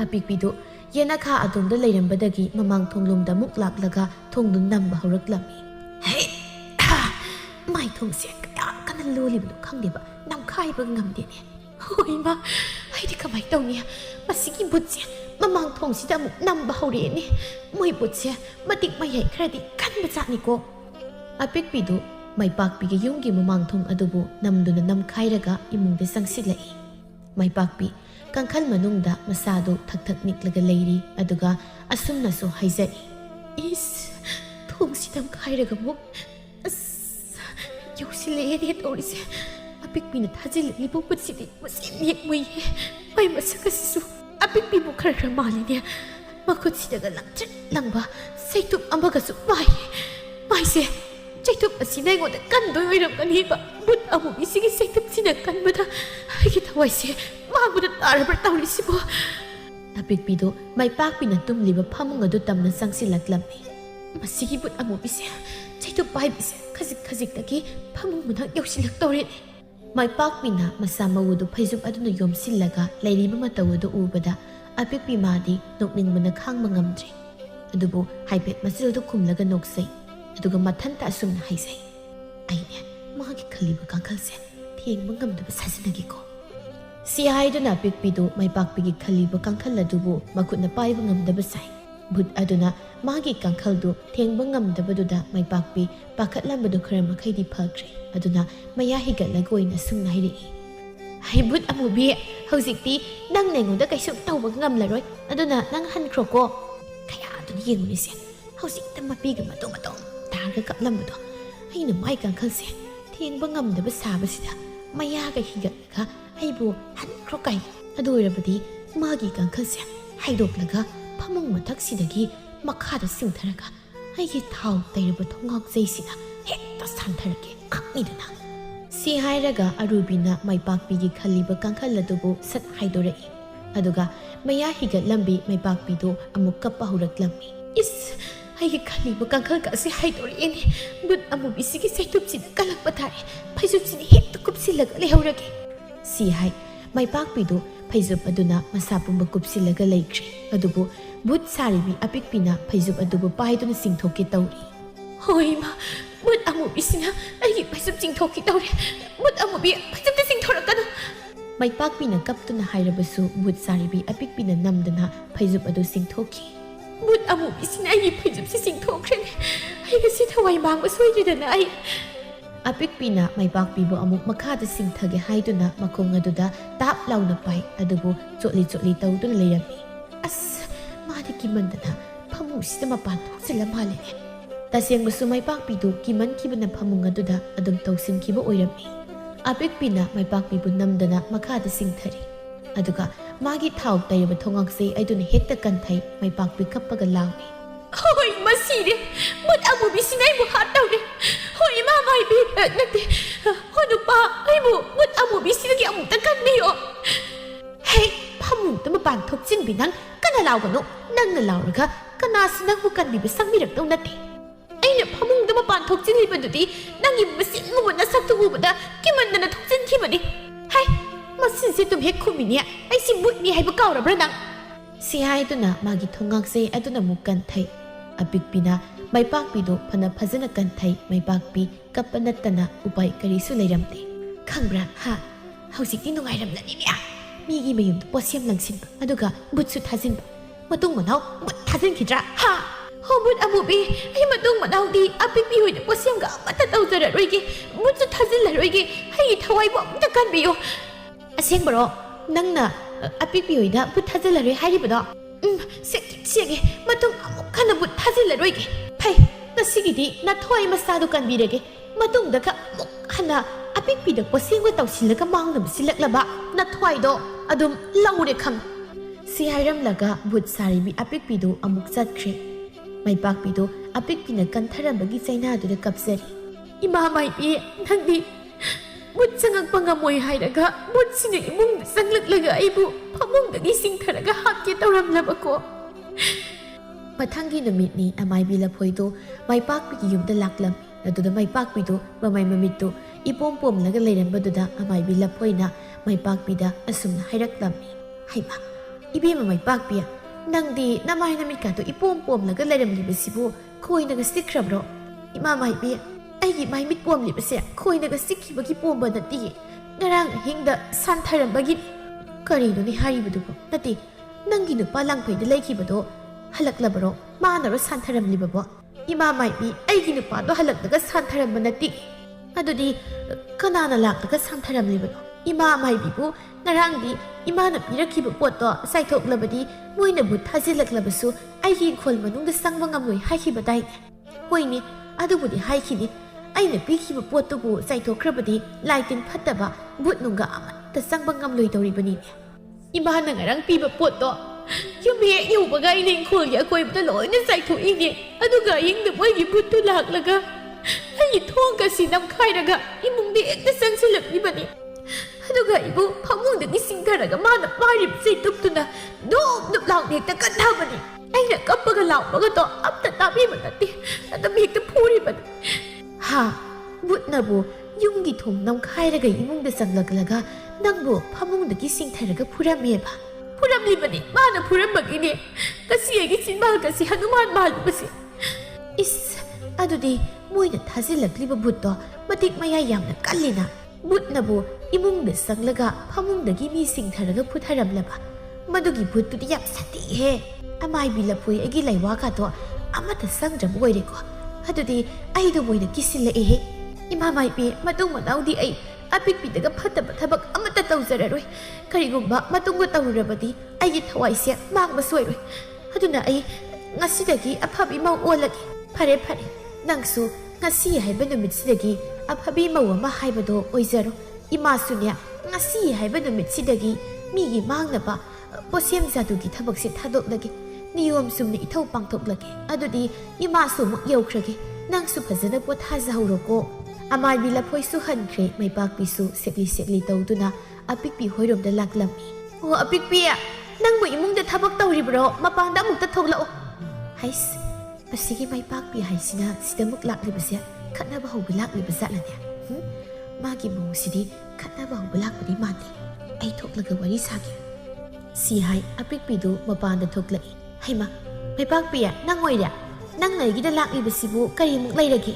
ꯑꯄꯤꯛꯄꯤꯗꯨ ꯌꯦꯅꯈꯥ ꯑꯗꯣꯝꯗ ꯂꯩꯔꯝꯕꯗꯒꯤ ꯃꯃꯥꯡ ꯊꯣꯡꯂꯣꯝꯗ ꯑꯃꯨꯛ ꯂꯥꯛꯂꯒ ꯊꯣꯡꯗꯨ ꯅꯝꯕ ꯍꯧꯔꯛꯂꯝꯃꯤ꯫ ꯍꯦ ꯃꯥꯏ ꯊꯣꯡꯁꯦ ꯀꯌꯥ ꯀꯟꯅ ꯂꯣꯜꯂꯤꯕꯅꯣ ꯈꯪꯗꯦꯕ ꯅꯝꯈꯥꯏꯕ ꯉꯝꯗꯦꯅꯦ꯫ ꯍꯣꯏ ꯏꯃꯥ ꯑꯩꯗꯤ ꯀꯃꯥꯏꯅ ꯇꯧꯅꯤ? ꯃꯁꯤꯒꯤ ꯕꯨꯠꯁꯦ ꯃꯃꯥꯡ ꯊꯣꯡꯁꯤꯗ ꯑꯃꯨꯛ ꯅꯝꯕ ꯍꯧꯔꯛꯑꯦꯅꯦ꯫ ꯃꯣꯏ ꯕꯨꯠꯁꯦ ꯃꯇꯤꯛ ꯃꯌꯥꯏ ꯈꯔꯗꯤ ꯀꯟꯕ ꯖꯥꯠꯅꯤꯀꯣ꯫ ꯑꯄꯤꯛꯄꯤꯗꯨ ꯃꯩꯄꯥꯛꯄꯤꯒꯤ ꯌꯨꯝꯒꯤ ꯃꯃꯥꯡ ꯊꯣꯡ ꯑꯗꯨꯕꯨ ꯅꯝꯗꯨꯅ ꯅꯝꯈꯥꯏꯔꯒ ꯏꯃꯨꯡꯗ ꯆꯪꯁꯤꯜꯂꯛꯏ꯫ ꯃꯩꯄꯥꯛꯄꯤ ꯀꯥꯡꯈꯜ ꯃꯅꯨꯡꯗ ꯃꯁꯥꯗꯨ ꯊꯛ ꯅꯤꯛꯂꯒ ꯂꯩꯔꯤ ꯑꯗꯨꯒ ꯑꯁꯨꯝꯅꯁꯨ ꯍꯥꯏꯖꯔꯤ꯫ ꯏꯁ ꯊꯣꯡꯁꯤ ꯅꯝꯈꯥꯏꯔꯒ ꯑꯃꯨꯛ ꯑꯁ ꯌꯧꯁꯤꯜꯂꯛꯑꯦꯅꯦ ꯇꯧꯔꯤꯁꯦ꯫ ꯑꯄꯤꯛꯄꯤꯅ ꯊꯥꯖꯤꯜꯂꯛꯂꯤꯕ ꯕꯨꯠꯁꯤꯗꯤ ꯃꯁꯤꯡ ꯍꯦꯛ ꯃꯨꯏꯌꯦ꯫ ꯃꯥꯏ ꯃꯁꯛ ꯑꯁꯤꯁꯨ ꯑꯄꯤꯛꯄꯤꯕꯨ ꯈꯔ ꯃꯥꯜꯂꯤꯅꯦ꯫ ꯃꯈꯨꯠꯁꯤꯗꯒ ꯂꯪꯇ꯭ꯔꯤꯛ ꯂꯪꯕ ꯆꯩꯇꯨꯞ ꯑꯃꯒꯁꯨ ꯄꯥꯏꯌꯦ꯫ ꯃꯥꯏꯁꯦ ꯆꯩꯇꯨꯞ ꯑꯁꯤꯅ ꯑꯩꯉꯣꯟꯗ ꯀꯟꯗꯣꯏ ꯑꯣꯏꯔꯝꯒꯅꯤꯕ꯫ ꯕꯨꯠ ꯑꯃꯨꯕꯤꯁꯤꯒꯤ ꯆꯩꯇꯨꯞꯁꯤꯅ ꯀꯟꯕꯗ ꯑꯩꯒꯤ ꯊꯋꯥꯏꯁꯦ ꯃꯥꯡꯕꯗ ꯇꯥꯔꯕ꯭ꯔꯥ ꯇꯧꯔꯤꯁꯤꯕꯣ? ꯑꯄꯤꯛꯄꯤꯗꯨ ꯃꯩꯄꯥꯛꯄꯤꯅ ꯇꯨꯝꯂꯤꯕ ꯐꯃꯨꯡ ꯑꯗꯨ ꯇꯝꯅ ꯆꯪꯁꯤꯜꯂꯛꯂꯝꯃꯤ꯫ ꯃꯁꯤꯒꯤ ꯕꯨꯠ ꯑꯃꯨꯕꯤꯁꯦ ꯆꯩꯇꯨꯞ ꯄꯥꯏꯕꯤꯁꯦ ꯈꯖꯤꯛꯇꯒꯤ ꯐꯃꯨꯡ ꯃꯅꯥꯛ ꯌꯧꯁꯤꯜꯂꯛꯇꯧꯔꯦꯅꯦ꯫ ꯃꯩꯄꯥꯛꯄꯤꯅ ꯃꯁꯥ ꯃꯎꯗꯨ ꯐꯩꯖꯨꯞ ꯑꯗꯨꯅ ꯌꯣꯝꯁꯤꯜꯂꯒ ꯂꯩꯔꯤꯕ ꯃꯇꯧ ꯑꯗꯨ ꯎꯕꯗ ꯑꯄꯤꯛꯄꯤ ꯃꯥꯗꯤ ꯅꯣꯛꯅꯤꯡꯕꯅ ꯈꯥꯡꯕ ꯉꯝꯗ꯭ꯔꯤ꯫ ꯑꯗꯨꯕꯨ ꯍꯥꯏꯐꯦꯠ ꯃꯆꯤꯜꯗꯨ ꯈꯨꯝꯂꯒ ꯅꯣꯛꯆꯩ ꯑꯗꯨꯒ ꯃꯊꯟꯇ ꯑꯁꯨꯝꯅ ꯍꯥꯏꯖꯩ꯫ ꯑꯩꯅꯦ ꯃꯥꯒꯤ ꯈꯜꯂꯤꯕ ꯀꯥꯡꯈꯜꯁꯦ ꯊꯦꯡꯕ ꯉꯝꯗꯕ ꯁꯥꯖꯤꯟꯅꯒꯦꯀꯣ꯫ ꯁꯤ ꯍꯥꯏꯗꯨꯅ ꯑꯄꯤꯛꯄꯤꯗꯨ ꯃꯩꯄꯥꯛꯄꯤꯒꯤ ꯈꯜꯂꯤꯕ ꯀꯥꯡꯈꯜ ꯑꯗꯨꯕꯨ ꯃꯈꯨꯠꯅ ꯄꯥꯏꯕ ꯉꯝꯗꯕ ꯁꯥꯏ꯫ ꯕꯨꯠ ꯑꯗꯨꯅ ꯃꯥꯒꯤ ꯀꯥꯡꯈꯜꯗꯨ ꯊꯦꯡꯕ ꯉꯝꯗꯕꯗꯨꯗ ꯃꯥꯏꯄꯥꯛꯄꯤ ꯄꯥꯈꯠꯂꯝꯕꯗꯨ ꯈꯔ ꯃꯈꯩꯗꯤ ꯐꯈ꯭ꯔꯦ ꯑꯗꯨꯅ ꯃꯌꯥ ꯍꯤꯒꯠꯂꯒ ꯑꯣꯏꯅ ꯁꯨꯝꯅ ꯍꯥꯏꯔꯛꯏ ꯍꯩ ꯕꯨꯠ ꯑꯃꯨꯕꯤ ꯍꯧꯖꯤꯛꯇꯤ ꯅꯪ ꯑꯩꯉꯣꯟꯗ ꯀꯩꯁꯨ ꯇꯧꯕ ꯉꯝꯂꯔꯣꯏ ꯑꯗꯨꯅ ꯅꯪ ꯍꯟꯈ꯭ꯔꯣꯀꯣ ꯀꯌꯥꯗꯨꯅ ꯌꯦꯡꯉꯨꯅꯤꯁꯦ ꯍꯧꯖꯤꯛꯇ ꯃꯄꯤꯒ ꯃꯇꯣꯝ ꯃꯇꯣꯝ ꯇꯥꯔꯒ ꯀꯞꯂꯝꯕꯗꯣ ꯑꯩꯅ ꯃꯥꯏ ꯀꯥꯡꯈꯜꯁꯦ ꯊꯦꯡꯕ ꯉꯝꯗꯕ ꯁꯥꯕꯁꯤꯗ ꯃꯌꯥꯒ ꯍꯤꯒꯠꯂꯒ ꯑꯩꯕꯨ ꯍꯟꯈ꯭ꯔꯣ ꯀꯥꯏ ꯑꯗꯨ ꯑꯣꯏꯔꯕꯗꯤ ꯃꯥꯒꯤ ꯀꯥꯡꯈꯜꯁꯦ ꯍꯩꯗꯣꯛꯂꯒ ꯐꯃꯨꯡ ꯃꯊꯛꯁꯤꯗꯒꯤ ꯃꯈꯥꯗ ꯆꯤꯡꯊꯔꯒ ꯑꯩꯒꯤ ꯊꯥꯎ ꯇꯩꯔꯕ ꯊꯣꯡꯉꯥꯎꯆꯩꯁꯤꯅ ꯍꯦꯛꯇ ꯁꯥꯟꯊꯔꯛꯀꯦ ꯈꯪꯅꯤꯗꯅ ꯁꯤ ꯍꯥꯏꯔꯒ ꯑꯔꯨꯕꯤꯅ ꯃꯥꯏꯄꯥꯛꯄꯤꯒꯤ ꯈꯜꯂꯤꯕ ꯀꯥꯡꯈꯜ ꯑꯗꯨꯕꯨ ꯁꯠ ꯍꯥꯏꯗꯣꯔꯛꯏ ꯑꯗꯨꯒ ꯃꯌꯥ ꯍꯤꯒꯠꯂꯝꯕꯤ ꯃꯥꯏꯄꯥꯛꯄꯤꯗꯨ ꯑꯃꯨꯛ ꯀꯞꯄ ꯍꯧꯔꯛꯂꯝꯃꯤ ꯏꯁ ꯑꯩꯒꯤ ꯈꯜꯂꯤꯕ ꯀꯥꯡꯈꯜꯒꯁꯤ ꯍꯥꯏꯗꯣꯔꯛꯑꯦꯅꯦ ꯕꯨꯠ ꯑꯃꯨꯕꯤꯁꯤꯒꯤ ꯆꯩꯇꯨꯞꯁꯤꯗ ꯀꯜꯂꯛꯄ ꯇꯥꯔꯦ ꯐꯩꯖꯨꯞꯁꯤꯅ ꯍꯦꯛꯇ ꯀꯨꯞꯁꯤꯜꯂꯒ ꯂꯩꯍꯧꯔꯒꯦ ꯁꯤ ꯍꯥꯏ ꯃꯥꯏꯄꯥꯛꯄꯤꯗꯨ ꯐꯩꯖꯨꯞ ꯑꯗꯨꯅ ꯃꯁꯥ ꯄꯨꯝꯕ ꯀꯨꯞꯁꯤꯜꯂꯒ ꯂꯩꯈ꯭ꯔꯦ ꯑꯗꯨꯕꯨ ꯕꯨꯠ ꯁꯥꯔꯤꯕꯤ ꯑꯄꯤꯛꯄꯤꯅ ꯐꯩꯖꯨꯞ ꯑꯗꯨꯕꯨ ꯄꯥꯏꯗꯨꯅ ꯆꯤꯡꯊꯣꯛꯀꯦ ꯇꯧꯔꯤ ꯍꯣꯏ ꯏꯃꯥ ꯕꯨꯠ ꯑꯃꯨꯕꯤꯁꯤꯅ ꯑꯩꯒꯤ ꯐꯩꯖꯨꯞ ꯆꯤꯡꯊꯣꯛꯀꯦ ꯇꯧꯔꯦ ꯕꯨꯠ ꯑꯃꯨꯕꯤ ꯐꯩꯖꯨꯞꯇ ꯆꯤꯡꯊꯣꯔꯛꯀꯅꯨ ꯃꯥꯏꯄꯥꯛꯄꯤꯅ ꯀꯞꯇꯨꯅ ꯍꯥꯏꯔꯕꯁꯨ ꯕꯨꯠ ꯁꯥꯔꯤꯕꯤ ꯑꯄꯤꯛꯄꯤꯅ ꯅꯝꯗꯅ ꯐꯩꯖꯨꯞ ꯑꯗꯨ ꯆꯤꯡꯊꯣꯛꯈꯤ ꯕꯨꯠ ꯑꯃꯨꯕꯤꯁꯤꯅ ꯑꯩꯒꯤ ꯐꯩꯖꯨꯞꯁꯤ ꯆꯤꯡꯊꯣꯛꯈ꯭ꯔꯦꯅꯦ ꯑꯩ ꯉꯁꯤ ꯊꯋꯥꯏ ꯃꯥꯡꯕ ꯁꯣꯏꯗ꯭ꯔꯦꯗꯅ ꯑꯩ ꯑꯄꯤꯛꯄꯤꯅ ꯃꯥꯏꯄꯥꯛꯄꯤꯕꯨ ꯑꯃꯨꯛ ꯃꯈꯥꯗ ꯆꯤꯡꯊꯒꯦ ꯍꯥꯏꯗꯨꯅ ꯃꯈꯣꯡ ꯑꯗꯨꯗ ꯇꯥꯞ ꯂꯥꯎꯅ ꯄꯥꯏ ꯑꯗꯨꯕꯨ ꯆꯣꯠꯂꯤ ꯆꯣꯠꯂꯤ ꯇꯧꯗꯨꯅ ꯂꯩꯔꯝꯃꯤ ꯑꯁ मादे किमंदना फमुसिदा मपान थोक्सिला मालेने तसेंबसु माइपाकपीदु किमनखिबना फमुंग अदुदा अदुम तौसिनखिबा ओइरम्मि अपिकपीना माइपाकपीबु नमदना मखादा सिंथरी अदुगा मागी थाव तैरब थोंगाक्से अदुना हेक्ता कंथै माइपाकपी कप्पगा लांगि होय मसीरे मुत अमुबिसिना इबु हातौरे होय मा माइबी नते होनुपा इबु मुत अमुबिसिना कि अमुता कनबियो हे फमुंगदा मपान थोक्सिनबि नंग kana laugano nangna lauraga kanasina hu kanbiba sangmirak dau nate aina phamungda mapan thokchin libadudi nangi masin mu na saktu ubada kimandana thokchin khibani hai masin se tum hek khumini ai si butni haiba kaurabra nang si haiduna magi thongang se aduna mukan thai apikpina maipakpido phana phajana kan thai maipakpi kapanatana upai karisu leiramte khangbra ha hausikti nungairamnani nia 미기 메윤도 버시엄 랑신 아두가 묻수 타진 마tung 만au 묻 타진 기드라 하 호묻 아무비 아이 마tung 만au디 아삐삐 호이도 버시엄가 마타 떠우자라 로이기 묻수 타진라 로이기 하이 타와이보 아무다 간비요 아생버로 낭나 아삐삐 호이다 묻 타진라 로이 하리보다 세게 마tung 아무카나 묻 타진라 로이기 파이 나 시기디 나 토이 마사도 간비레게 마뚱다가 목 하나 ꯑꯄꯤꯛꯄꯤꯗ ꯄꯣꯠꯁꯦꯡꯕ ꯇꯧꯁꯤꯜꯂꯒ ꯃꯥꯡꯅꯕ ꯁꯤꯜꯂꯛꯂꯕ ꯅꯊ꯭ꯋꯥꯏꯗꯣ ꯑꯗꯨꯝ ꯂꯧꯔꯦ ꯈꯪ ꯁꯤ ꯍꯥꯏꯔꯝꯂꯒ ꯚꯨꯠ ꯁꯥꯔꯤꯕꯤ ꯑꯄꯤꯛꯄꯤꯗꯨ ꯑꯃꯨꯛ ꯆꯠꯈ꯭ꯔꯦ ꯃꯥꯏꯄꯥꯛꯄꯤꯗꯨ ꯑꯄꯤꯛꯄꯤꯅ ꯀꯟꯊꯔꯝꯕꯒꯤ ꯆꯩꯅꯥꯗꯨꯗ ꯀꯞꯆꯔꯤ ꯏꯃꯥ ꯃꯥꯏꯕꯤ ꯅꯪꯗꯤ ꯚꯨꯠ ꯆꯪꯉꯛꯄ ꯉꯝꯃꯣꯏ ꯍꯥꯏꯔꯒ ꯚꯨꯠꯁꯤꯅ ꯏꯃꯨꯡꯗ ꯆꯪꯂꯛꯂꯒ ꯑꯩꯕꯨ ꯐꯃꯨꯡꯗꯒꯤ ꯆꯤꯡꯊꯔꯒ ꯍꯥꯠꯀꯦ ꯇꯧꯔꯝꯂꯕꯀꯣ ꯃꯊꯪꯒꯤ ꯅꯨꯃꯤꯠꯅꯤ ꯑꯃꯥꯏꯕꯤ ꯂꯐꯣꯏꯗꯨ ꯃꯥꯏꯄꯥꯛꯄꯤꯒꯤ ꯌꯨꯝꯗ ꯂꯥꯛꯂꯝꯃꯤ ꯑꯗꯨꯗ ꯃꯥꯏꯄꯥꯛꯄꯤꯗꯨ ꯃꯃꯥꯏ ꯃꯃꯤꯠꯇꯨ ꯏꯄꯣꯝ ꯄꯣꯝꯂꯒ ꯂꯩꯔꯝꯕꯗꯨꯗ ꯑꯃꯥꯏꯕꯤ ꯂꯐꯣꯏꯅ ꯃꯥꯏꯄꯥꯛꯄꯤꯗ ꯑꯁꯨꯝꯅ ꯍꯥꯏꯔꯛꯂꯝꯃꯤ ꯍꯩꯃꯥ ꯏꯕꯦꯝꯃ ꯃꯥꯏꯄꯥꯛꯄꯤ ꯅꯪꯗꯤ ꯅꯃꯥꯏ ꯅꯃꯤꯠꯀꯥꯗꯨ ꯏꯄꯣꯝ ꯄꯣꯝꯂꯒ ꯂꯩꯔꯝꯂꯤꯕꯁꯤꯕꯨ ꯈꯣꯏꯅꯒ ꯁꯤꯛꯈ꯭ꯔꯕ꯭ꯔꯣ ꯏꯃꯥ ꯃꯥꯏꯕꯤ ꯑꯩꯒꯤ ꯃꯥꯏ ꯃꯤꯠ ꯄꯣꯝꯂꯤꯕꯁꯦ ꯈꯣꯏꯅꯒ ꯁꯤꯛꯈꯤꯕꯒꯤ ꯄꯣꯝꯕ ꯅꯠꯇꯤꯌꯦ ꯉꯔꯥꯡ ꯑꯍꯤꯡꯗ ꯁꯥꯟꯊꯔꯝꯕꯒꯤꯅꯤ ꯀꯔꯤꯅꯣꯅꯦ ꯍꯥꯏꯔꯤꯕꯗꯨꯕꯨ ꯅꯠꯇꯦ ꯅꯪꯒꯤ ꯅꯨꯄꯥ ꯂꯥꯡꯐꯩꯗ ꯂꯩꯈꯤꯕꯗꯣ ꯍꯜꯂꯛꯂꯕꯔꯣ ꯃꯥꯅꯔꯣ ꯁꯥꯟꯊꯔꯝꯂꯤꯕꯕꯣ 이마 마이비 아이기 누빠도 할락다가 산타람은 나띠 아두디 그나나 락다가 산타람리버도 이마 마이비부 나랑디 이마나 미라키부 뽀또 사이톡라버디 모이나부 타질락라버수 아이기 콜마농다 쌍방암로이 하이키버다이네 호이니 아두부디 하이키니 아이나 비키부 뽀또부 사이톡크라버디 라이틴 팟다바 붓농가 아마타 쌍방암로이 도리버니네 이마나 나랑 비부 뽀또 유미에 유바가 이는 콜야 고입다 로이는 사이토이니 아두가 잉드 뭐이 부투 락라가 아이 통가시 남카이라가 이몽데 액다 상실럽니바니 아두가 이부 파몽드기 싱가라가 마나 빠리 세뚝투나 눕눕 라우넥다 간다바니 아이나 깜빠가 라우바가 또 앞다 따비만나띠 아다 맥다 포리바니 하 묻나부 융기 통 남카이라가 이몽데 상락라가 낭부 파몽드기 싱타라가 푸라미에바 푸람리바니 마나 푸람바기니 가시에게 신발가시 하누만 말부시 이스 아두디 모이나 타질락리바 붓도 마틱 마야 얌나 깔리나 붓나부 이몽데 쌍라가 파몽다기 미싱타라가 푸타람라바 마두기 붓투디 얌 사티해 아마이빌라포이 에기 라이와가도 ꯑꯃꯠꯇ ꯁꯪꯗ꯭ꯔꯕ ꯑꯣꯏꯔꯦꯀꯣ ꯑꯗꯨꯗꯤ ꯑꯩꯗꯣ ꯃꯣꯏꯅ ꯀꯤꯁꯤꯜꯂꯛꯑꯦꯍꯦ ꯏꯃꯥ ꯃꯥꯏꯕꯤ ꯃꯇꯨꯡ ꯃꯅꯥꯎꯗꯤ ꯑꯩ ꯑꯄꯤꯛꯄꯤꯗꯒ ꯐꯠꯇꯕ ꯊꯕꯛ ꯑꯃꯠꯇ ꯇꯧꯖꯔꯔꯣꯏ ꯀꯔꯤꯒꯨꯝꯕ ꯃꯇꯨꯡꯗ ꯇꯧꯔꯨꯔꯕꯗꯤ ꯑꯩꯒꯤ ꯊꯋꯥꯏꯁꯦ ꯃꯥꯡꯕ ꯁꯣꯏꯔꯣꯏ ꯑꯗꯨꯅ ꯑꯩ ꯉꯁꯤꯗꯒꯤ ꯑꯐꯕ ꯏꯃꯧ ꯑꯣꯜꯂꯒꯦ ꯐꯔꯦ ꯐꯔꯦ ꯅꯪꯁꯨ ꯉꯁꯤ ꯍꯥꯏꯕ ꯅꯨꯃꯤꯠꯁꯤꯗꯒꯤ ꯑꯐꯕ ꯏꯃꯧ ꯑꯃ ꯍꯥꯏꯕꯗꯣ ꯑꯣꯏꯖꯔꯣ 이마수냐 ngasi haiba numitsidagi migi mangnaba posem jadugi thabakse thadoklage niyom sumne ithau pangthoklage adudi imasu muk yaukrage nangsu phajana pothaja hawroko amai laphoi su hankhre maibak bisu sekli tawduna apikpi hoiromda laklami o apikpi nangbu imungda thabak tawribro mapangda mukta thoklao hais asigi maibak bi haisina sidamuk laklibase khatnaba hawbi laklibazalane मागी मौसिदी खतबा हुबलाकपदी माते आई थोकलगा worry सागे सी हाय अपिकपीदु मपानदा थोकलई हैमा मैपाकपिया नंग ओइरा नंग नैगिदा लाक्लिबसिबु करिमुक लैरगे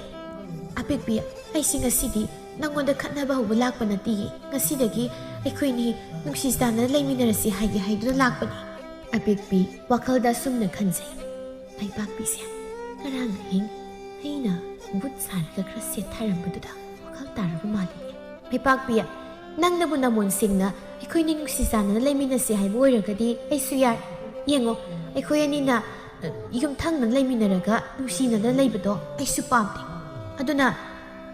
अपिकपिया आई सिंगसिदी नंगोंदा खतबा हुबलाकपा नती ngasiदगी अखोइनी नुक्सिस्ताना लैमिनरसि हाइगे हाइदुना लाकपनी अपिकपी वाखलदा सुमना खनजै मैपाकपिसे करंग हिंग हैना बुत सारगा खरा सेथारमबदुदा तारबु मालिने मैपाकपिया नंगनबु नमोन सिंगना अखोइनि नुक्सिसाना लैमिनसे हाइबु ओइरगदि आइसु यार येंगो अखोइ अनिना युमथांगना लैमिनरगा नुक्सिनाना लैबदो आइसु पामदे अदुना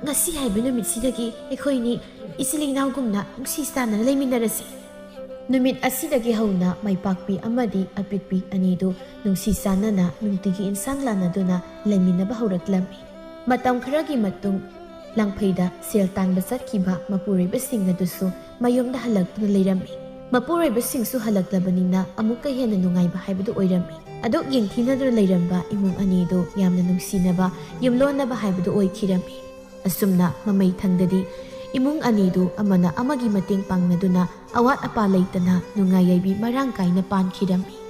ngasi haiba numitsidagi अखोइनि इसिलिंनावगुमना नुक्सिसाना लैमिनरसे numit asidagi hauna maipakpi amadi apikpi anidu नुक्सिसाना नुंतिगी इंसांग लानादुना लैमिनबा हौरक्लमी matam kharagi matung langphaida sel tanba satkiba mapuraiba singna dusu mayomda halaktuna leirami mapuraiba singsu halaklabanina amuka hena nungaiba haibadu oirami ado yengthina leiramba imung anido yamna nungsinaba yumlonaba haibadu oikhirami asumna mamai thandadi imung anido amana amagi mating pangnaduna awat apa leitana nungayaibi marang kaina pankhirami